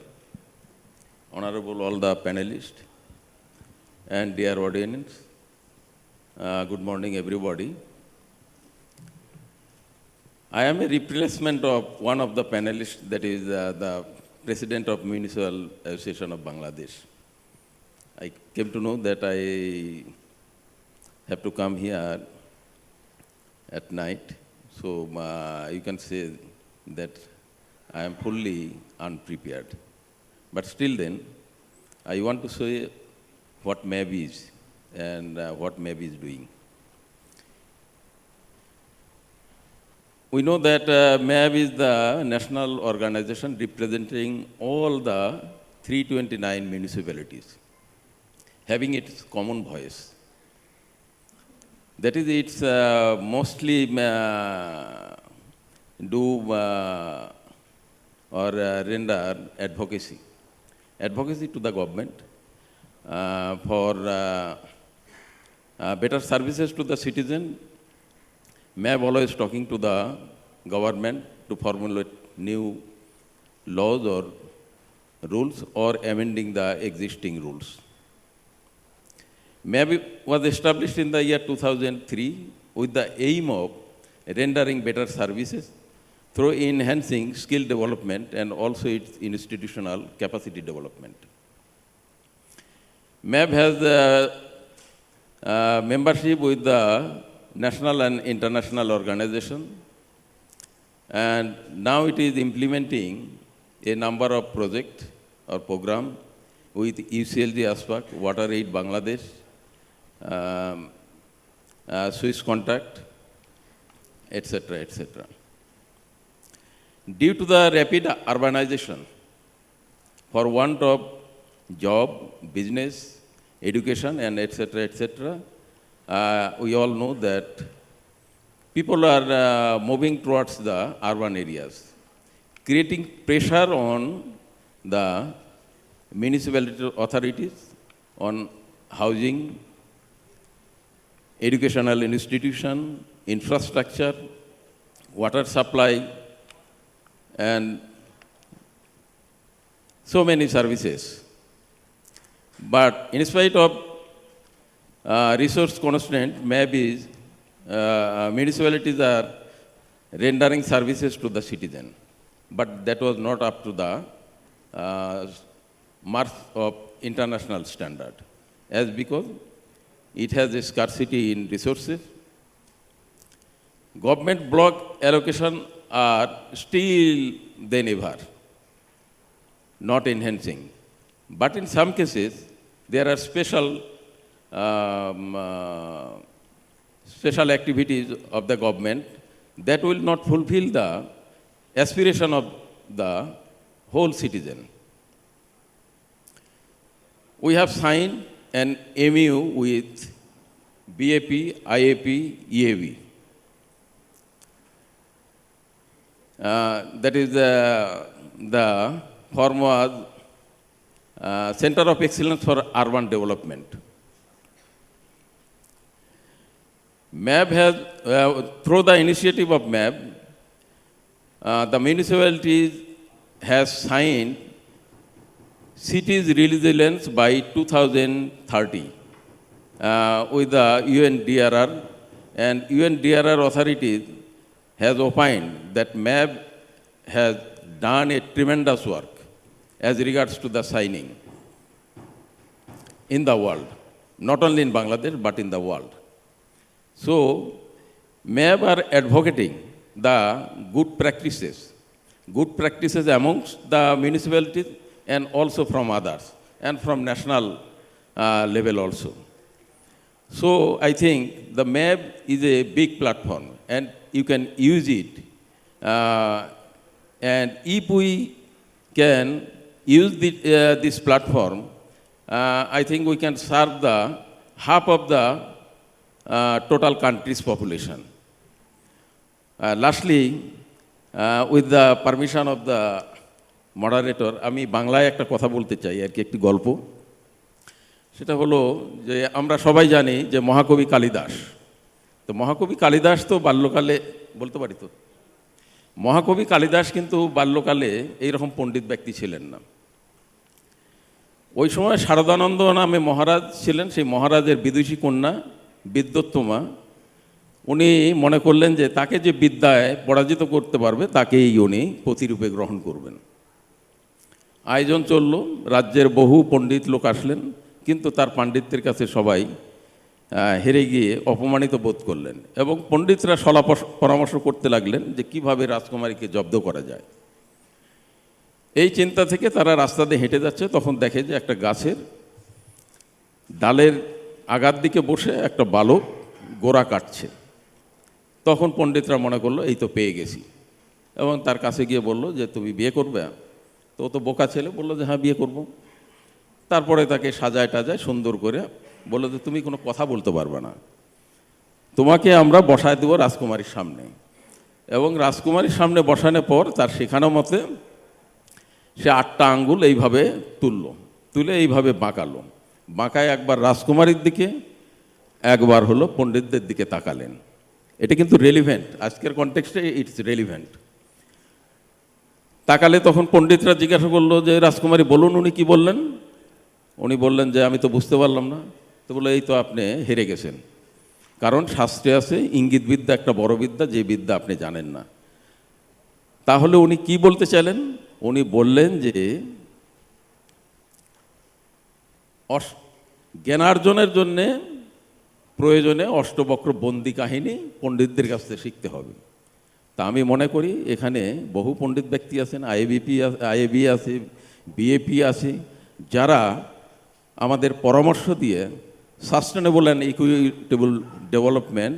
honorable all the panelists, and dear audience, good morning everybody. I am a replacement of one of the panelists, that is the President of Municipal Association of Bangladesh. I came to know that I have to come here at night, so you can say that I am fully unprepared. But still then, I want to say what MAB is and what MAB is doing. We know that MAB is the national organization representing all the 329 municipalities, having its common voice. That is, it's mostly render advocacy to the government for better services to the citizen. MAB always talking to the government to formulate new laws or rules or amending the existing rules. MAB was established in the year 2003 with the aim of rendering better services through enhancing skill development and also its institutional capacity development. MAB has membership with the national and international organization, and now it is implementing a number of projects or programs with UCLG aspect, Water Aid Bangladesh, Swiss Contact, etc., etc. Due to the rapid urbanization, for want of job, business, education, and etc., etc., we all know that people are moving towards the urban areas, creating pressure on the municipality authorities on housing, educational institution, infrastructure, water supply, and so many services. But in spite of resource constraint, maybe municipalities are rendering services to the citizen. But that was not up to the mark of international standard, as because it has a scarcity in resources. Government block allocation are still than ever, not enhancing. But in some cases, there are special special activities of the government that will not fulfill the aspiration of the whole citizen. We have signed an MOU with BAP, IAP, EAV. That is the form was Center of Excellence for Urban Development. MAB has, through the initiative of MAB, the municipalities has signed cities resilience by 2030 with the UNDRR, and UNDRR authorities has opined that MAB has done a tremendous work as regards to the signing in the world, not only in Bangladesh, but in the world. So, MAB are advocating the good practices amongst the municipalities and also from others, and from national level also. So, I think the MAB is a big platform, and you can use it. And if we can use this platform, I think we can serve the half of the total country's population. Lastly, with the permission of the moderator, আমি বাংলায় একটা কথা বলতে চাই আর কি, একটি গল্প। সেটা হলো যে আমরা সবাই জানি যে মহাকবি কালিদাস, তো মহাকবি কালিদাস তো বাল্যকালে, বলতে পারি তো, মহাকবি কালিদাস কিন্তু বাল্যকালে এইরকম পণ্ডিত ব্যক্তি ছিলেন না। ওই সময় শারদানন্দ নামে মহারাজ ছিলেন, সেই মহারাজের বিদুষী কন্যা বিদ্যোত্তমা, উনি মনে করলেন যে তাকে যে বিদ্যায় পরাজিত করতে পারবে তাকেই উনি পতিরূপে গ্রহণ করবেন। আয়োজন চলল, রাজ্যের বহু পণ্ডিত লোক আসলেন, কিন্তু তার পাণ্ডিত্যের কাছে সবাই হেরে গিয়ে অপমানিত বোধ করলেন, এবং পণ্ডিতরা সলা পরামর্শ করতে লাগলেন যে কিভাবে রাজকুমারীকে জব্দ করা যায়। এই চিন্তা থেকে তারা রাস্তা দিয়ে হেঁটে যাচ্ছে, তখন দেখে যে একটা গাছের ডালের আগার দিকে বসে একটা বালক গোড়া কাটছে। তখন পণ্ডিতরা মনে করলো এই তো পেয়ে গেছি, এবং তার কাছে গিয়ে বলল যে তুমি বিয়ে করবে? তো ও তো বোকা ছেলে, বললো যে হ্যাঁ বিয়ে করব। তারপরে তাকে সাজায় টাজায় সুন্দর করে বললো যে তুমি কোনো কথা বলতে পারবে না, তোমাকে আমরা বসায় দেবো রাজকুমারীর সামনে। এবং রাজকুমারীর সামনে বসানোর পর তার শেখানো মতে সে 8টা আঙ্গুল এইভাবে তুলে এইভাবে বাঁকালো, বাঁকায় একবার রাজকুমারীর দিকে, একবার হলো পণ্ডিতদের দিকে তাকালেন। এটা কিন্তু রেলিভেন্ট, আজকের কনটেক্সটে ইটস রেলিভেন্ট। তাকালে তখন পণ্ডিতরা জিজ্ঞাসা করলো যে রাজকুমারী বলুন উনি কি বললেন? উনি বললেন যে আমি তো বুঝতে পারলাম না। তো বললো এই তো আপনি হেরে গেছেন, কারণ শাস্ত্রে আছে ইঙ্গিত বিদ্যা একটা বড় বিদ্যা, যে বিদ্যা আপনি জানেন না। তাহলে উনি কি বলতে চাইলেন? উনি বললেন যে জ্ঞানার্জনের জন্যে প্রয়োজনে অষ্টবক্র বন্দি কাহিনী পণ্ডিতদের কাছ থেকে শিখতে হবে। তা আমি মনে করি এখানে বহু পণ্ডিত ব্যক্তি আছেন, আইএবি আছে, বিএপি আছে, যারা আমাদের পরামর্শ দিয়ে sustainable and equitable development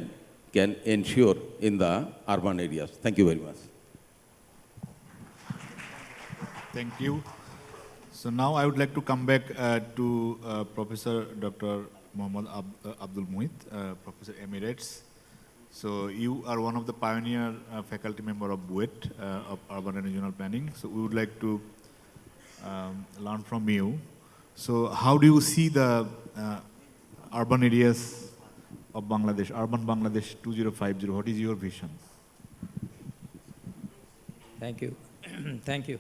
can ensure in the urban areas. Thank you very much. Thank you. So now I would like to come back to Professor Dr. Mohammad Abdul Muhit, Professor Emeritus. So you are one of the pioneer faculty member of BUET, of Urban and Regional Planning. So we would like to learn from you. So how do you see the urban areas of Bangladesh, Urban Bangladesh 2050? What is your vision? Thank you. Thank you.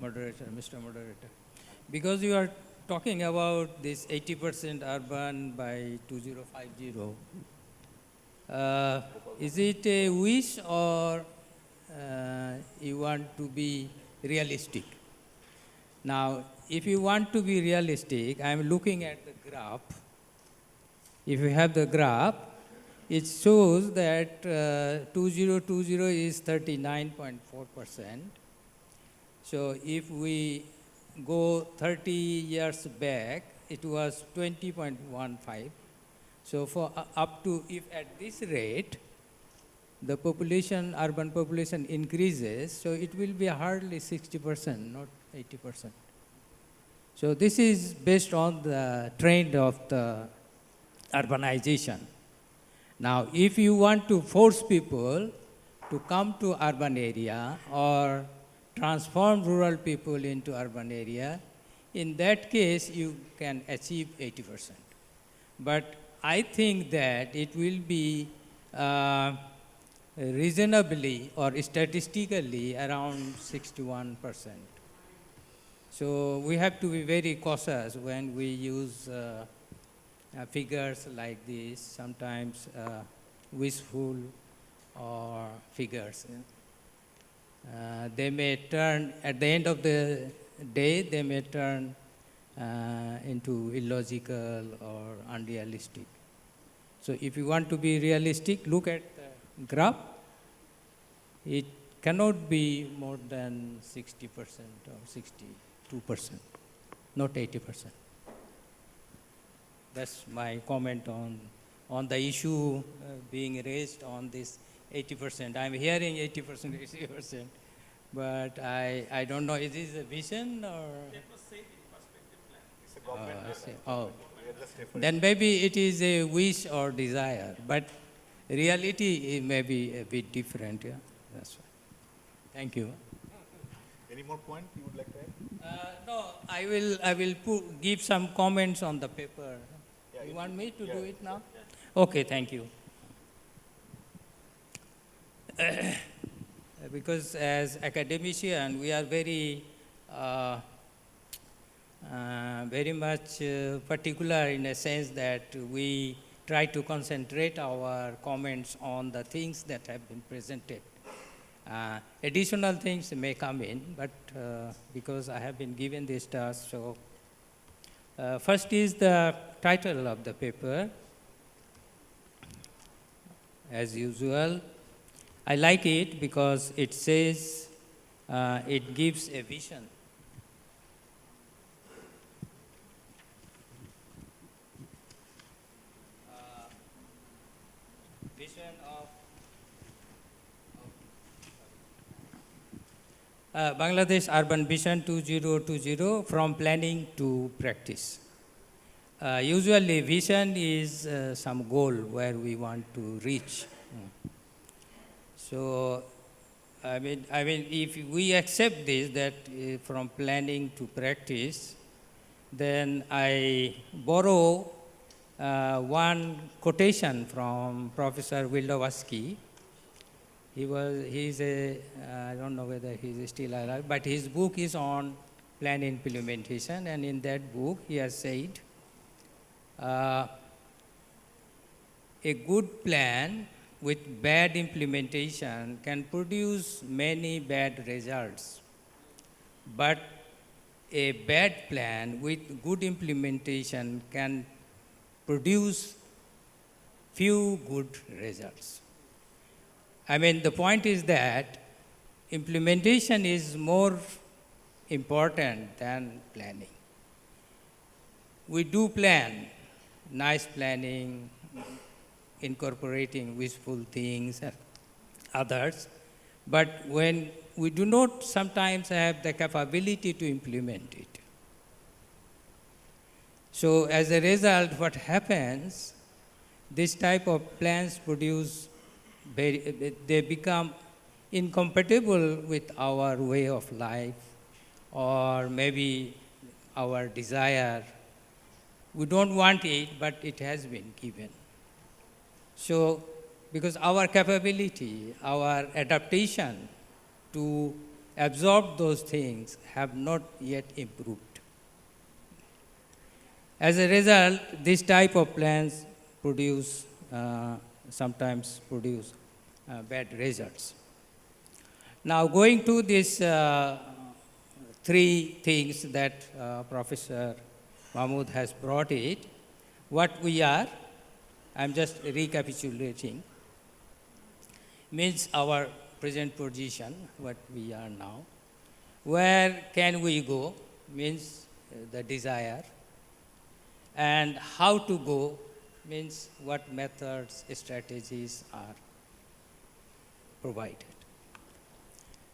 moderator, Mr. Moderator. Because you are talking about this 80% urban by 2050, is it a wish or you want to be realistic? Now, if you want to be realistic, I'm looking at the graph. If you have the graph, it shows that 2020 is 39.4%. So if we go 30 years back, it was 20.15. So for up to, if at this rate, the population, urban population increases, so it will be hardly 60%, not 80%. So this is based on the trend of the urbanization. Now, if you want to force people to come to urban area or transform rural people into urban area, in that case, you can achieve 80%. But I think that it will be reasonably or statistically around 61%. So we have to be very cautious when we use figures like this, sometimes wishful or figures. They may turn, at the end of the day, they may turn into illogical or unrealistic. So if you want to be realistic, look at the graph. It cannot be more than 60% or 62%, not 80%. That's my comment on the issue being raised on this 80%. I'm hearing 80%, 80%, but I don't know, is this a vision or? It was said in perspective plan. It's a government. I see. Oh, then maybe it is a wish or desire, but reality it may be a bit different. Yeah, that's right. Thank you. Any more point you would like to add? No, I will give some comments on the paper. You want me to do it now? Okay, thank you. Because as academician, we are very much particular in a sense that we try to concentrate our comments on the things that have been presented. Additional things may come in, but because I have been given this task, so first is the title of the paper. As usual, I like it because it says, it gives a vision. Vision of Bangladesh Urban Vision 2020 from planning to practice. Usually vision is some goal where we want to reach. So, I mean, if we accept this, that from planning to practice, then I borrow one quotation from Professor Wildowski. He's I don't know whether he's still alive, but his book is on plan implementation, and in that book he has said, a good plan with bad implementation can produce many bad results, but a bad plan with good implementation can produce few good results. I mean, the point is that implementation is more important than planning. We do plan, nice planning, incorporating wishful things and others, but when we do not sometimes have the capability to implement it. So as a result, what happens, this type of plans produce, they become incompatible with our way of life or maybe our desire. We don't want it, but it has been given. So, because our capability, our adaptation to absorbed those things have not yet improved. As a result, this type of plans sometimes produce bad results. Now, going to these three things that Professor Mahmood has brought it, what we are, I'm just recapitulating, means our present position, what we are now. Where can we go, means the desire. And how to go, means what methods, strategies are provided.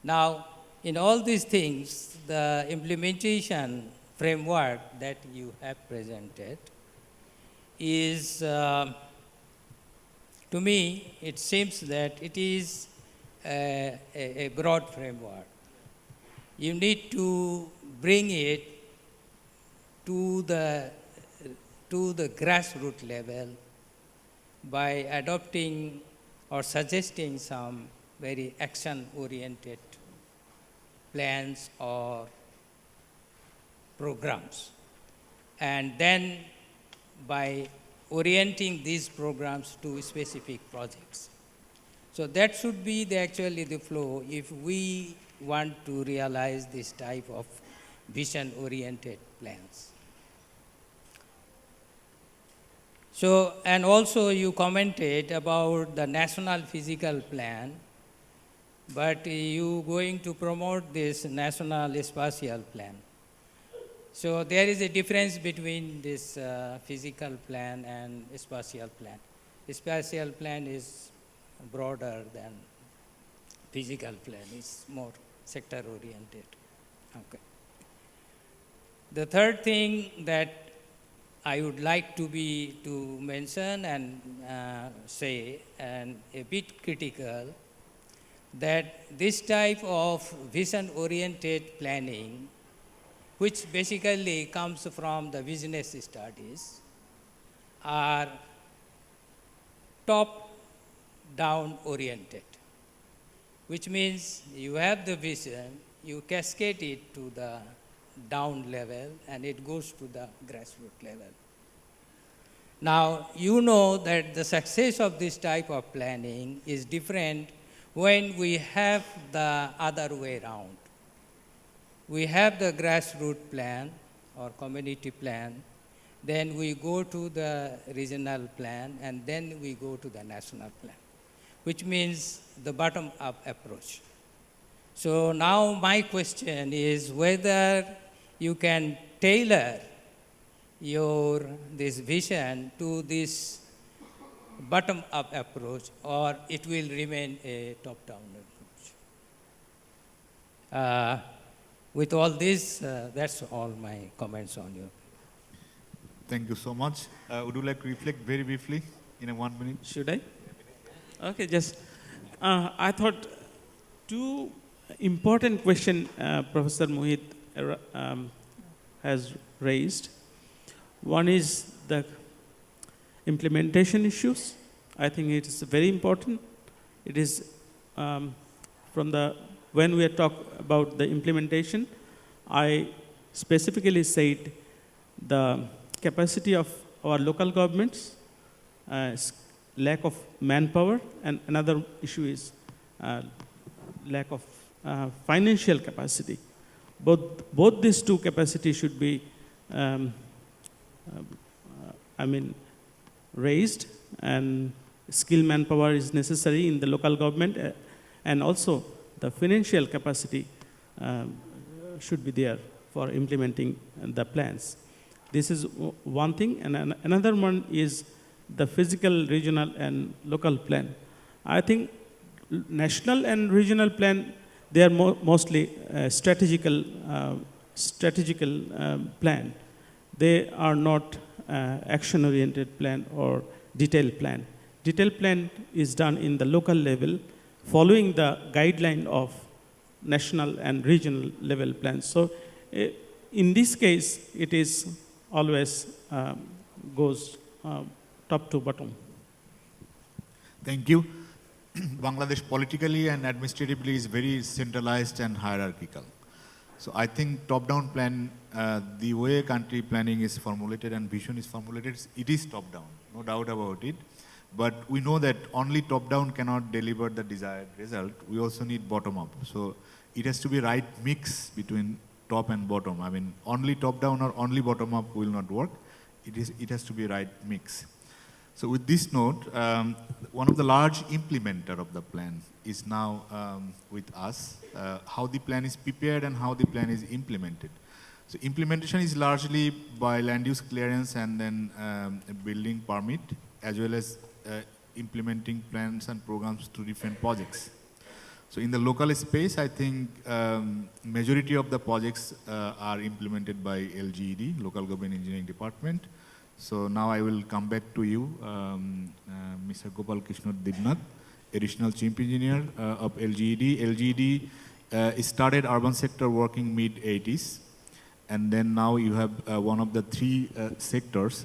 Now, in all these things, the implementation framework that you have presented is, to me, it seems that it is a broad framework. You need to bring it to the grassroots level by adopting or suggesting some very action-oriented plans or programs. And then by orienting these programs to specific projects. So that should be actually the flow if we want to realize this type of vision-oriented plans. So, and also you commented about the national physical plan, but you going to promote this national spatial plan. So there is a difference between this physical plan and spatial plan. The spatial plan is broader than physical plan, it's more sector oriented. Okay. The third thing that I would like to mention and say, and a bit critical, that this type of vision-oriented planning, which basically comes from the business studies, are top-down oriented, which means you have the vision, you cascade it to the down level, and it goes to the grassroots level. Now, you know that the success of this type of planning is different when we have the other way around. We have the grassroots plan or community plan, then we go to the regional plan, and then we go to the national plan, which means the bottom-up approach. So now my question is whether you can tailor this vision to this bottom-up approach, or it will remain a top-down approach. With all this, that's all my comments on you. Thank you so much. Would you like to reflect very briefly in a 1 minute? Should I? Okay, just, I thought two important questions Professor Mohit has raised. One is the implementation issues. I think it is very important. It is when we are talking about the implementation, I specifically said the capacity of our local governments, lack of manpower, and another issue is lack of financial capacity. Both these two capacities should be raised, and skilled manpower is necessary in the local government, and also the financial capacity should be there for implementing the plans. This is one thing, and another one is the physical, regional, and local plan. I think national and regional plan, they are mostly strategical plan. They are not action-oriented plan or detailed plan. Detailed plan is done in the local level, following the guideline of national and regional level plans. So in this case, it is always goes top to bottom. Thank you. Bangladesh politically and administratively is very centralized and hierarchical. So I think top-down plan, the way country planning is formulated and vision is formulated, it is top-down, no doubt about it. But we know that only top-down cannot deliver the desired result. We also need bottom-up. So it has to be right mix between top and bottom. I mean, only top-down or only bottom-up will not work. It has to be right mix. So with this note, one of the large implementer of the plan is now with us, how the plan is prepared and how the plan is implemented. So implementation is largely by land use clearance and then a building permit, as well as implementing plans and programs to different projects. So in the local space, I think majority of the projects are implemented by LGED, Local Government Engineering Department. So now I will come back to you, Mr. Gopal Krishna Dibnath, Additional Chief Engineer of LGED. LGED started urban sector working mid-80s, and then now you have one of the three sectors.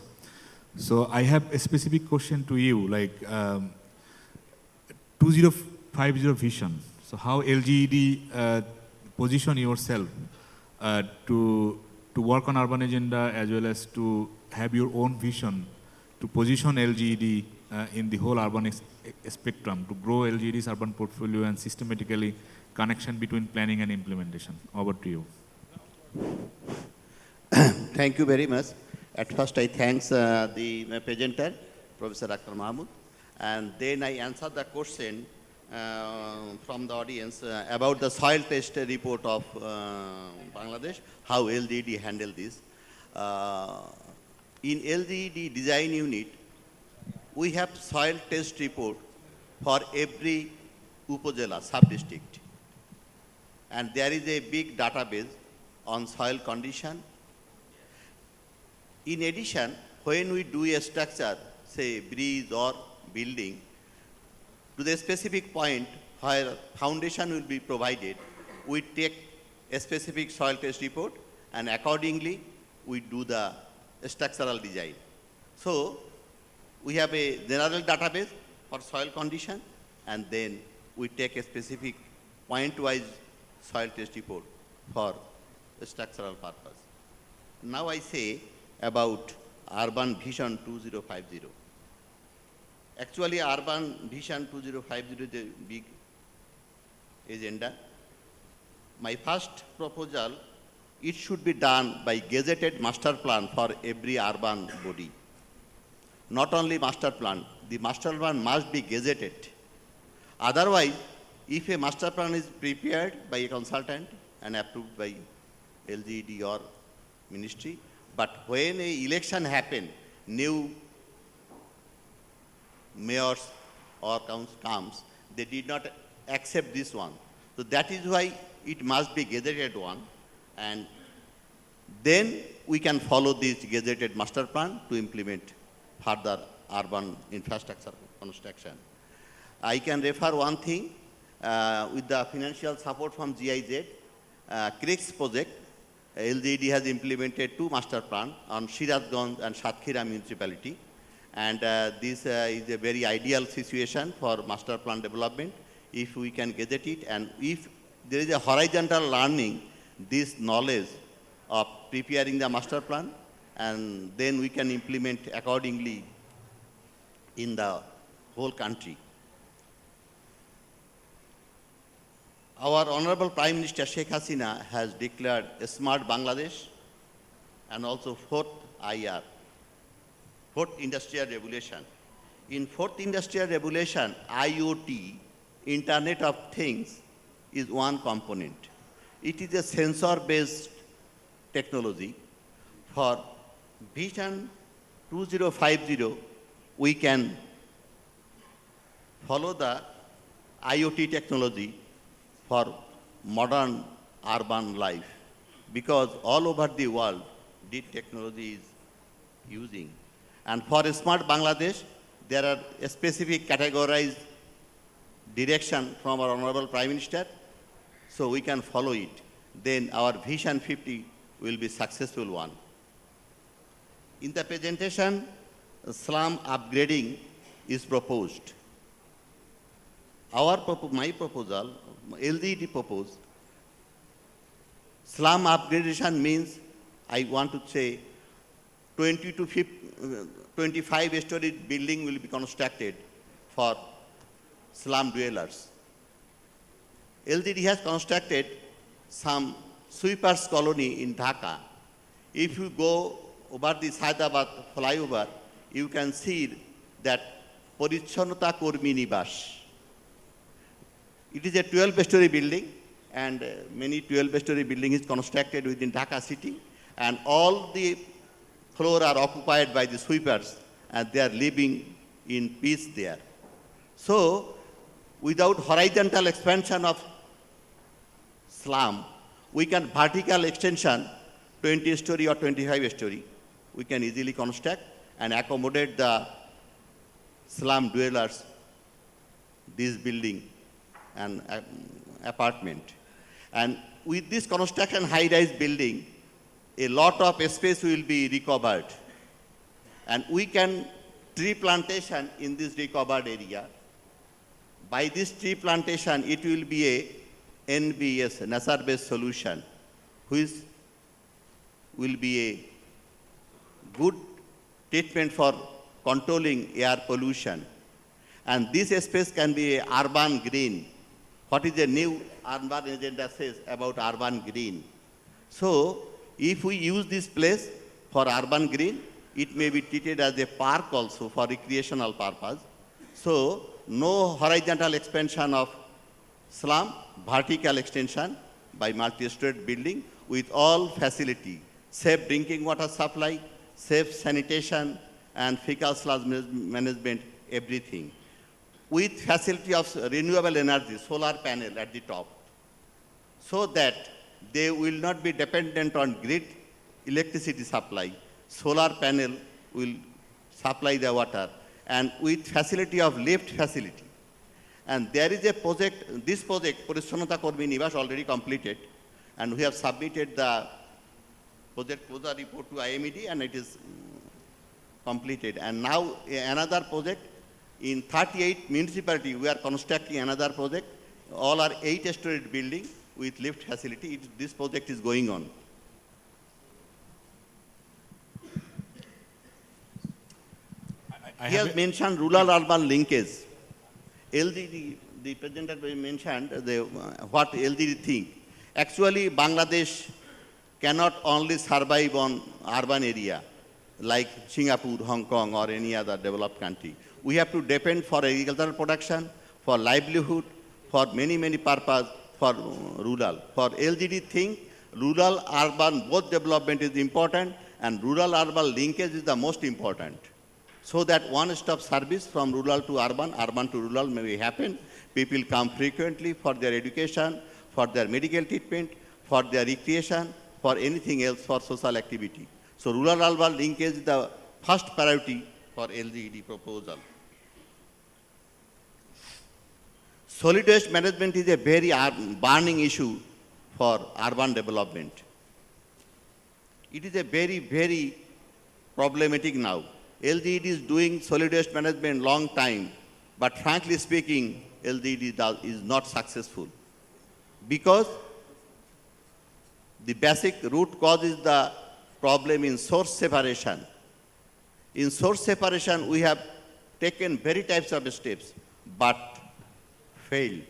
So I have a specific question to you, like 2050 vision. So how LGED position yourself to work on urban agenda as well as to have your own vision to position LGED in the whole urban spectrum, to grow LGED's urban portfolio and systematically connection between planning and implementation. Over to you. Thank you very much. At first, I thanks the presenter, Professor Dr. Mahmood, and then I answer the question from the audience about the soil test report of Bangladesh, how LGED handle this. In LGED design unit, we have soil test report for every Upazila sub-district. And there is a big database on soil condition. In addition, when we do a structure, say bridge or building, to the specific point where foundation will be provided, we take a specific soil test report and accordingly we do the structural design. So we have a general database for soil condition and then we take a specific point-wise soil test report for structural purpose. Now I say about Urban Vision 2050. Actually, Urban Vision 2050 is a big agenda. My first proposal, it should be done by gazetted master plan for every urban body. Not only master plan, the master plan must be gazetted. Otherwise, if a master plan is prepared by a consultant and approved by LGED or ministry, but when an election happens, new mayors or council comes, they did not accept this one. So that is why it must be gazetted one, and then we can follow this gazetted master plan to implement further urban infrastructure construction. I can refer one thing with the financial support from GIZ, CRIX project, LGED has implemented 2 master plans on Shirazganj and Satkhira municipality. And this is a very ideal situation for master plan development if we can gazette it, and if there is a horizontal learning, this knowledge of preparing the master plan, and then we can implement accordingly in the whole country. Our Honorable Prime Minister Sheikh Hasina has declared a smart Bangladesh and also 4th IR, 4th Industrial Revolution. In 4th Industrial Revolution, IoT, Internet of Things, is one component. It is a sensor-based technology. For Vision 2050, we can follow the IoT technology for modern urban life, because all over the world, this technology is using. And for a smart Bangladesh, there are a specific categorized direction from our Honorable Prime Minister, so we can follow it. Then our Vision 50 will be successful one. In the presentation, slum upgrading is proposed. my proposal, LGD propose, slum upgradation means, I want to say, 20 to 25-story building will be constructed for slum dwellers. LGD has constructed some sweepers colony in Dhaka. If you go over the Hyderabad flyover, you can see that Porichhannata Kormi Nibas. It is a 12-story building, and many 12-story building is constructed within Dhaka city, and all the floor are occupied by the sweepers, and they are living in peace there. So, without horizontal expansion of slum, we can vertical extension, 20-story or 25-story. We can easily construct and accommodate the slum dwellers, this building and apartment. And with this construction high-rise building, a lot of space will be recovered. And we can tree plantation in this recovered area. By this tree plantation, it will be a NBS, nature-based solution, which will be a good treatment for controlling air pollution. And this space can be a urban green. What is the new urban agenda says about urban green? So, if we use this place for urban green, it may be treated as a park also for recreational purpose. So, no horizontal expansion of slum, vertical extension by multi-story building with all facility, safe drinking water supply, safe sanitation, and fecal sludge management, everything. With facility of renewable energy, solar panel at the top, so that they will not be dependent on grid electricity supply. Solar panel will supply the water, and with facility of lift facility. And there is a project, this project, Porichhannata Kormi Nibas, already completed, and we have submitted the project closure report to IMED, and it is completed. And now another project, in 38 municipality, we are constructing another project. All are 8-story building with lift facility. This project is going on. He has mentioned rural-urban linkage. LGD, the presenter mentioned what LGD think. Actually, Bangladesh cannot only survive on urban area like Singapore, Hong Kong, or any other developed country. We have to depend for agricultural production, for livelihood, for many, many purposes, for rural. For LGD think, rural-urban, both development is important, and rural-urban linkage is the most important. So that one-stop service from rural to urban to rural may happen. People come frequently for their education, for their medical treatment, for their recreation, for anything else, for social activity. So rural-urban linkage is the first priority for LGD proposal. Solid waste management is a very burning issue for urban development. It is a very, very problematic now. LGD is doing solid waste management long time, but frankly speaking, LGD is not successful. Because the basic root cause is the problem in source separation. In source separation, we have taken very types of steps, but failed.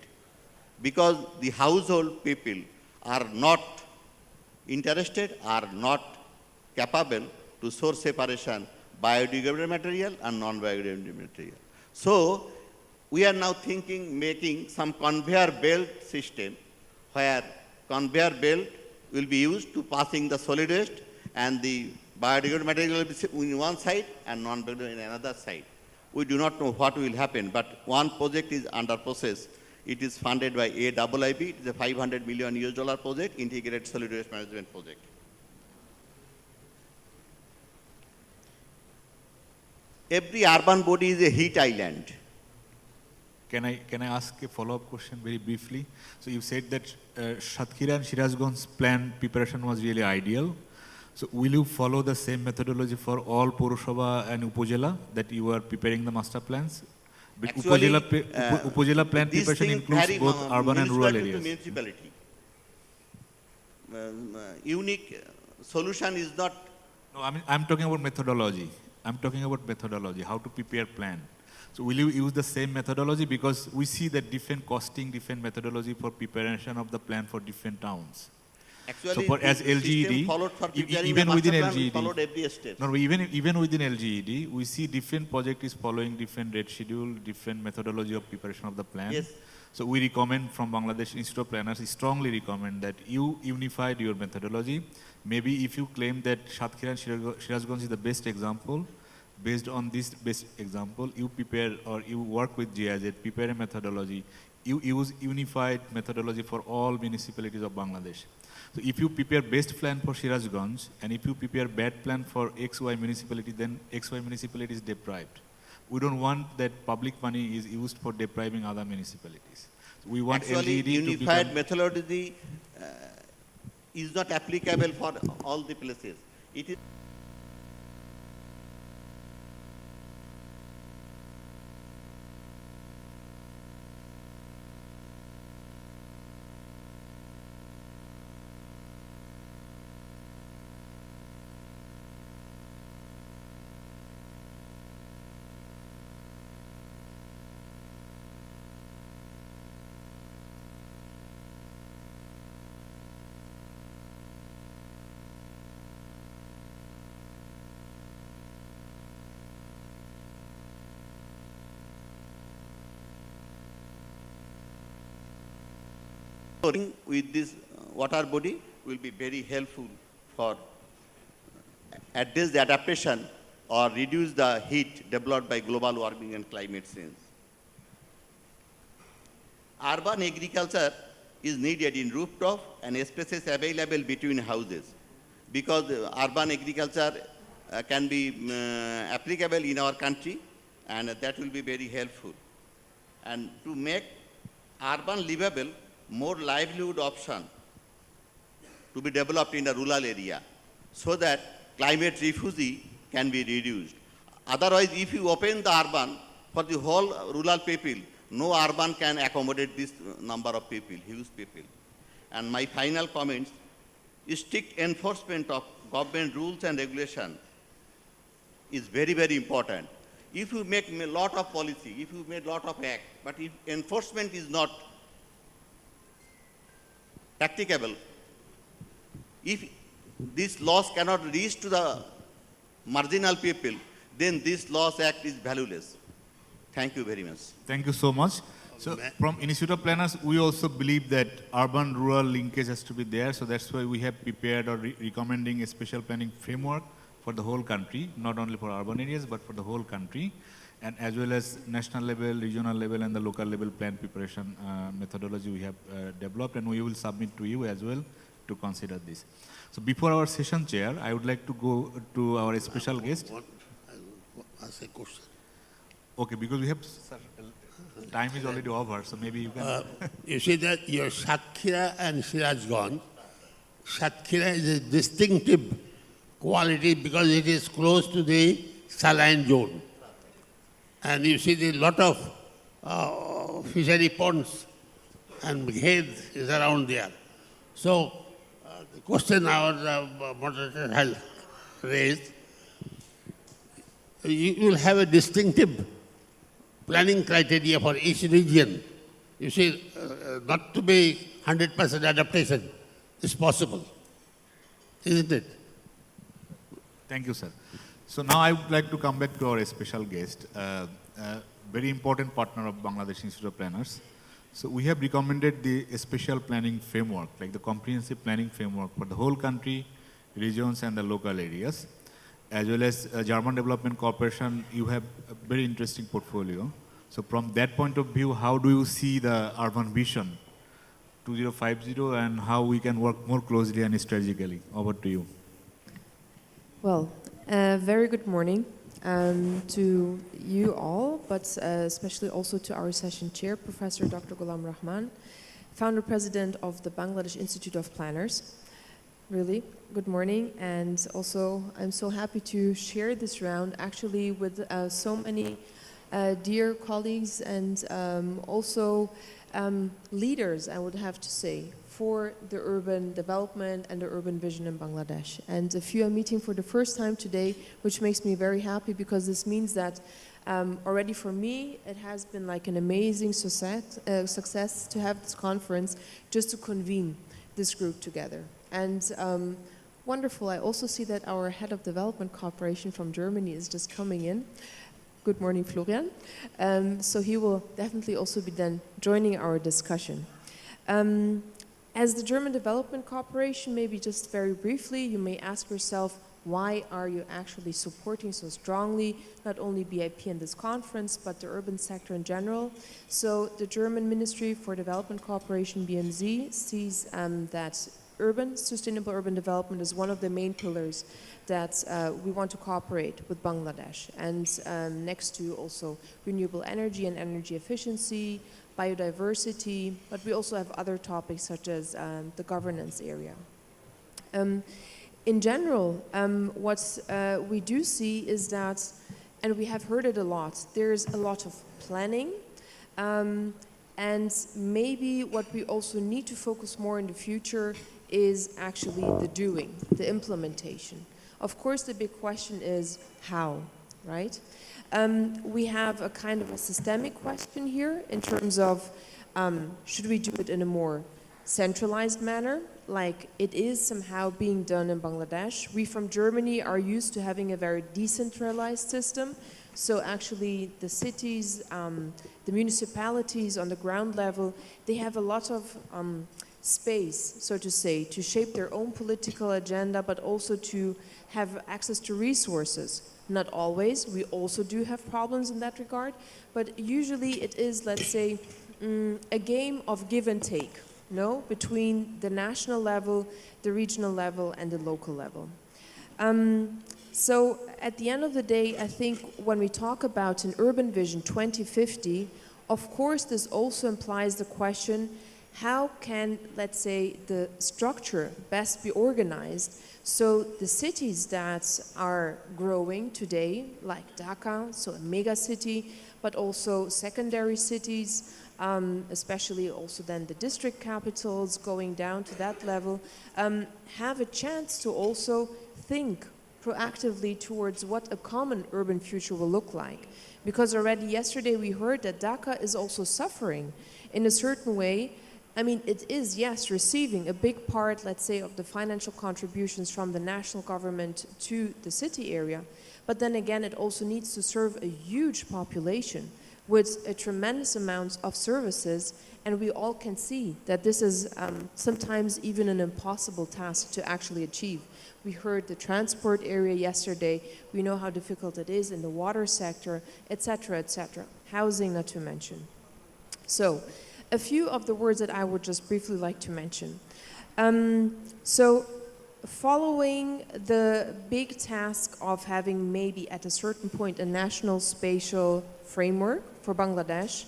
Because the household people are not interested, are not capable to source separation biodegradable material and non-biodegradable material. So, we are now thinking, making some conveyor belt system where conveyor belt will be used to passing the solid waste, and the biodegradable material will be in one side and non-biodegradable in another side. We do not know what will happen, but one project is under process. It is funded by AIIB. It is a $500 million project, integrated solid waste management project. Every urban body is a heat island. Can I ask a follow-up question very briefly? So you said that Satkhira and Sirazganj's plan preparation was really ideal. So will you follow the same methodology for all Purushabha and Upojela that you are preparing the master plans? But Actually, Upazila plan these preparation things includes vary both urban and rural municipality to areas. municipality. Unique solution is not. No, I mean, I'm talking about methodology. How to prepare plan. So will you use the same methodology? Because we see that different costing, different methodology for preparation of the plan for different towns. Actually, So for, as the system LGED, followed for preparing even the within master plan, we LGED, followed every step. no, even within LGED, we see different project is following different rate schedule, different methodology of preparation of the plan. Yes. So we recommend from Bangladesh Institute of Planners, strongly recommend that you unified your methodology. Maybe if you claim that Satkhira and Shirazganj is the best example, based on this best example, you prepare or you work with GIZ, prepare a methodology, you use unified methodology for all municipalities of Bangladesh. So if you prepare best plan for Shirazganj and if you prepare bad plan for XY municipality, then XY municipality is deprived. We don't want that public money is used for depriving other municipalities. So we want Actually, LGED to unified become, methodology is not applicable for all the places. It is monitoring with this water body will be very helpful for address the adaptation or reduce the heat developed by global warming and climate change. Urban agriculture is needed in rooftop and spaces available between houses because urban agriculture can be applicable in our country and that will be very helpful. And to make urban livable, more livelihood option to be developed in a rural area so that climate refugee can be reduced. Otherwise, if you open the urban for the whole rural people, no urban can accommodate this number of people, huge people. And my final comments, strict enforcement of government rules and regulation is very, very important. If you make a lot of policy, if you make a lot of act, but if enforcement is not practicable, if this laws cannot reach to the marginal people, then this laws act is valueless. Thank you very much. thank you so much. So from Institute of Planners, we also believe that urban-rural linkage has to be there. So that's why we have prepared or recommending a special planning framework for the whole country, not only for urban areas, but for the whole country, and as well as national level, regional level, and the local level plan preparation methodology we have developed, and we will submit to you as well to consider this. So before our session chair, I would like to go to our special guest. I'll ask a question. Okay, because we have, sir, time is already over, so maybe you can. You see that your Satkhira and Shirazganj, Satkhira is a distinctive quality because it is close to the saline zone. And you see the lot of fishery ponds and heads is around there. So the question our moderator has raised, you will have a distinctive planning criteria for each region. You see, not to be 100% adaptation is possible, isn't it? Thank you, sir. So now I would like to come back to our special guest, very important partner of Bangladesh Institute of Planners. So we have recommended the special planning framework, like the comprehensive planning framework for the whole country, regions, and the local areas. As well as German Development Corporation, you have a very interesting portfolio. So from that point of view, how do you see the urban vision 2050 and how we can work more closely and strategically? Over to you. Well, very good morning to you all, but especially also to our session chair, Professor Dr. Ghulam Rahman, founder president of the Bangladesh Institute of Planners. Really, good morning, and also I'm so happy to share this round actually with so many dear colleagues and also leaders, I would have to say, for the urban development and the urban vision in Bangladesh. And a few I'm meeting for the first time today, which makes me very happy because this means that already for me, it has been like an amazing success to have this conference just to convene this group together. And wonderful, I also see that our head of development cooperation from Germany is just coming in. Good morning, Florian. So he will definitely also be then joining our discussion. As the German Development Cooperation, maybe just very briefly, you may ask yourself, why are you actually supporting so strongly not only BIP in this conference, but the urban sector in general? So the German Ministry for Development Cooperation, BMZ, sees that sustainable urban development is one of the main pillars that we want to cooperate with Bangladesh. And next to also renewable energy and energy efficiency, biodiversity, but we also have other topics such as the governance area. In general, what we do see is that, and we have heard it a lot, there's a lot of planning, and maybe what we also need to focus more in the future is actually the doing, the implementation. Of course, the big question is how, right? We have a kind of a systemic question here in terms of should we do it in a more centralized manner, like it is somehow being done in Bangladesh. We from Germany are used to having a very decentralized system. So actually the cities, the municipalities on the ground level, they have a lot of space, so to say, to shape their own political agenda, but also to have access to resources. Not always, we also do have problems in that regard, but usually it is, let's say, a game of give and take, no, between the national level, the regional level, and the local level. So at the end of the day, I think when we talk about an urban vision 2050, of course this also implies the question, how can, let's say, the structure best be organized so the cities that are growing today, like Dhaka, so a mega city, but also secondary cities, especially also then the district capitals going down to that level, have a chance to also think proactively towards what a common urban future will look like. Because already yesterday we heard that Dhaka is also suffering in a certain way. I mean, it is, yes, receiving a big part, let's say, of the financial contributions from the national government to the city area. But then again, it also needs to serve a huge population with a tremendous amount of services. And we all can see that this is sometimes even an impossible task to actually achieve. We heard the transport area yesterday. We know how difficult it is in the water sector, etc., housing not to mention. So, a few of the words that I would just briefly like to mention. So following the big task of having maybe at a certain point a national spatial framework for Bangladesh,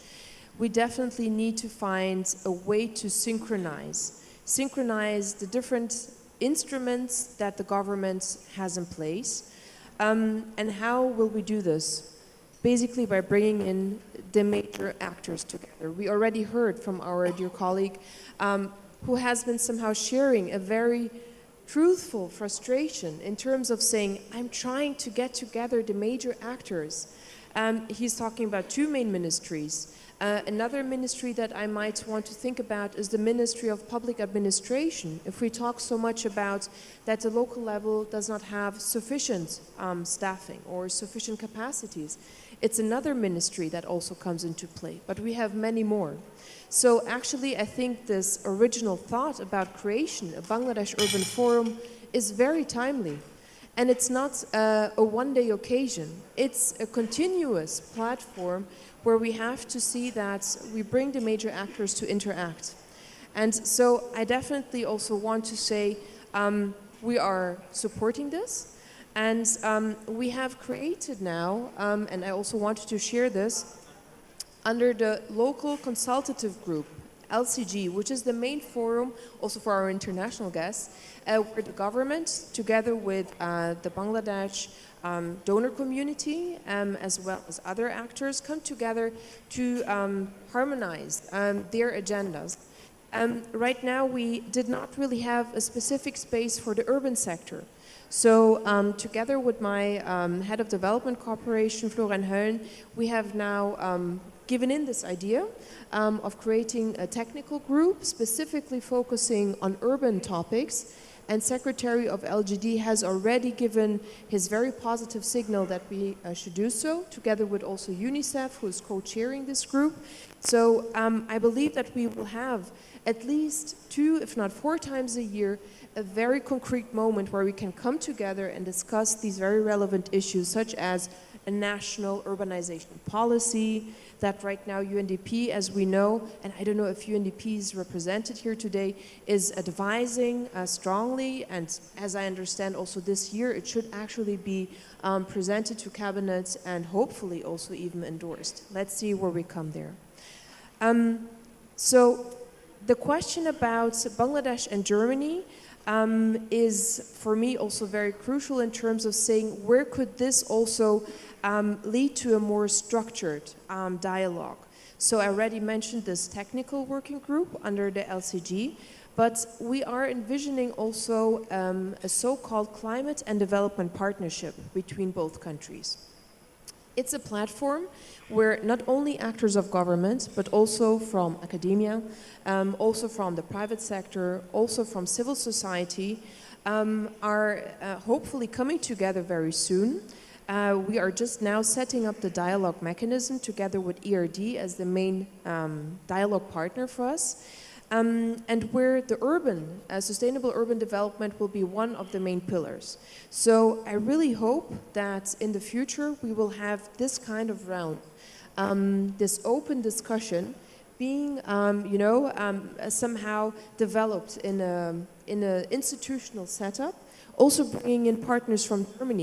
we definitely need to find a way to synchronize the different instruments that the government has in place. And how will we do this? Basically by bringing in the major actors together. We already heard from our dear colleague who has been somehow sharing a very truthful frustration in terms of saying, I'm trying to get together the major actors. He's talking about two main ministries. Another ministry that I might want to think about is the Ministry of Public Administration. If we talk so much about that the local level does not have sufficient staffing or sufficient capacities, it's another ministry that also comes into play, but we have many more. So actually, I think this original thought about creation, a Bangladesh Urban Forum, is very timely. And it's not a one-day occasion. It's a continuous platform where we have to see that we bring the major actors to interact. And so I definitely also want to say we are supporting this. And we have created now, and I also wanted to share this, under the local consultative group LCG, which is the main forum also for our international guests, where the government, together with the Bangladesh donor community, as well as other actors, come together to harmonize their agendas. Right now, we did not really have a specific space for the urban sector. So together with my head of development cooperation, Florian Höllen, we have now given in this idea of creating a technical group specifically focusing on urban topics. And Secretary of LGD has already given his very positive signal that we should do so, together with also UNICEF, who is co-chairing this group. So I believe that we will have at least 2, if not 4 times a year, a very concrete moment where we can come together and discuss these very relevant issues, such as a national urbanization policy that right now UNDP, as we know, and I don't know if UNDP is represented here today, is advising strongly, and as I understand also this year, it should actually be presented to cabinets and hopefully also even endorsed. Let's see where we come there. So the question about Bangladesh and Germany is for me also very crucial in terms of saying where could this also lead to a more structured dialogue. So I already mentioned this technical working group under the LCG, but we are envisioning also a so-called climate and development partnership between both countries. It's a platform where not only actors of government, but also from academia, also from the private sector, also from civil society, are hopefully coming together very soon. We are just now setting up the dialogue mechanism together with ERD as the main dialogue partner for us. And where the sustainable urban development will be one of the main pillars. So I really hope that in the future we will have this kind of round, this open discussion being, somehow developed in an institutional setup, also bringing in partners from Germany.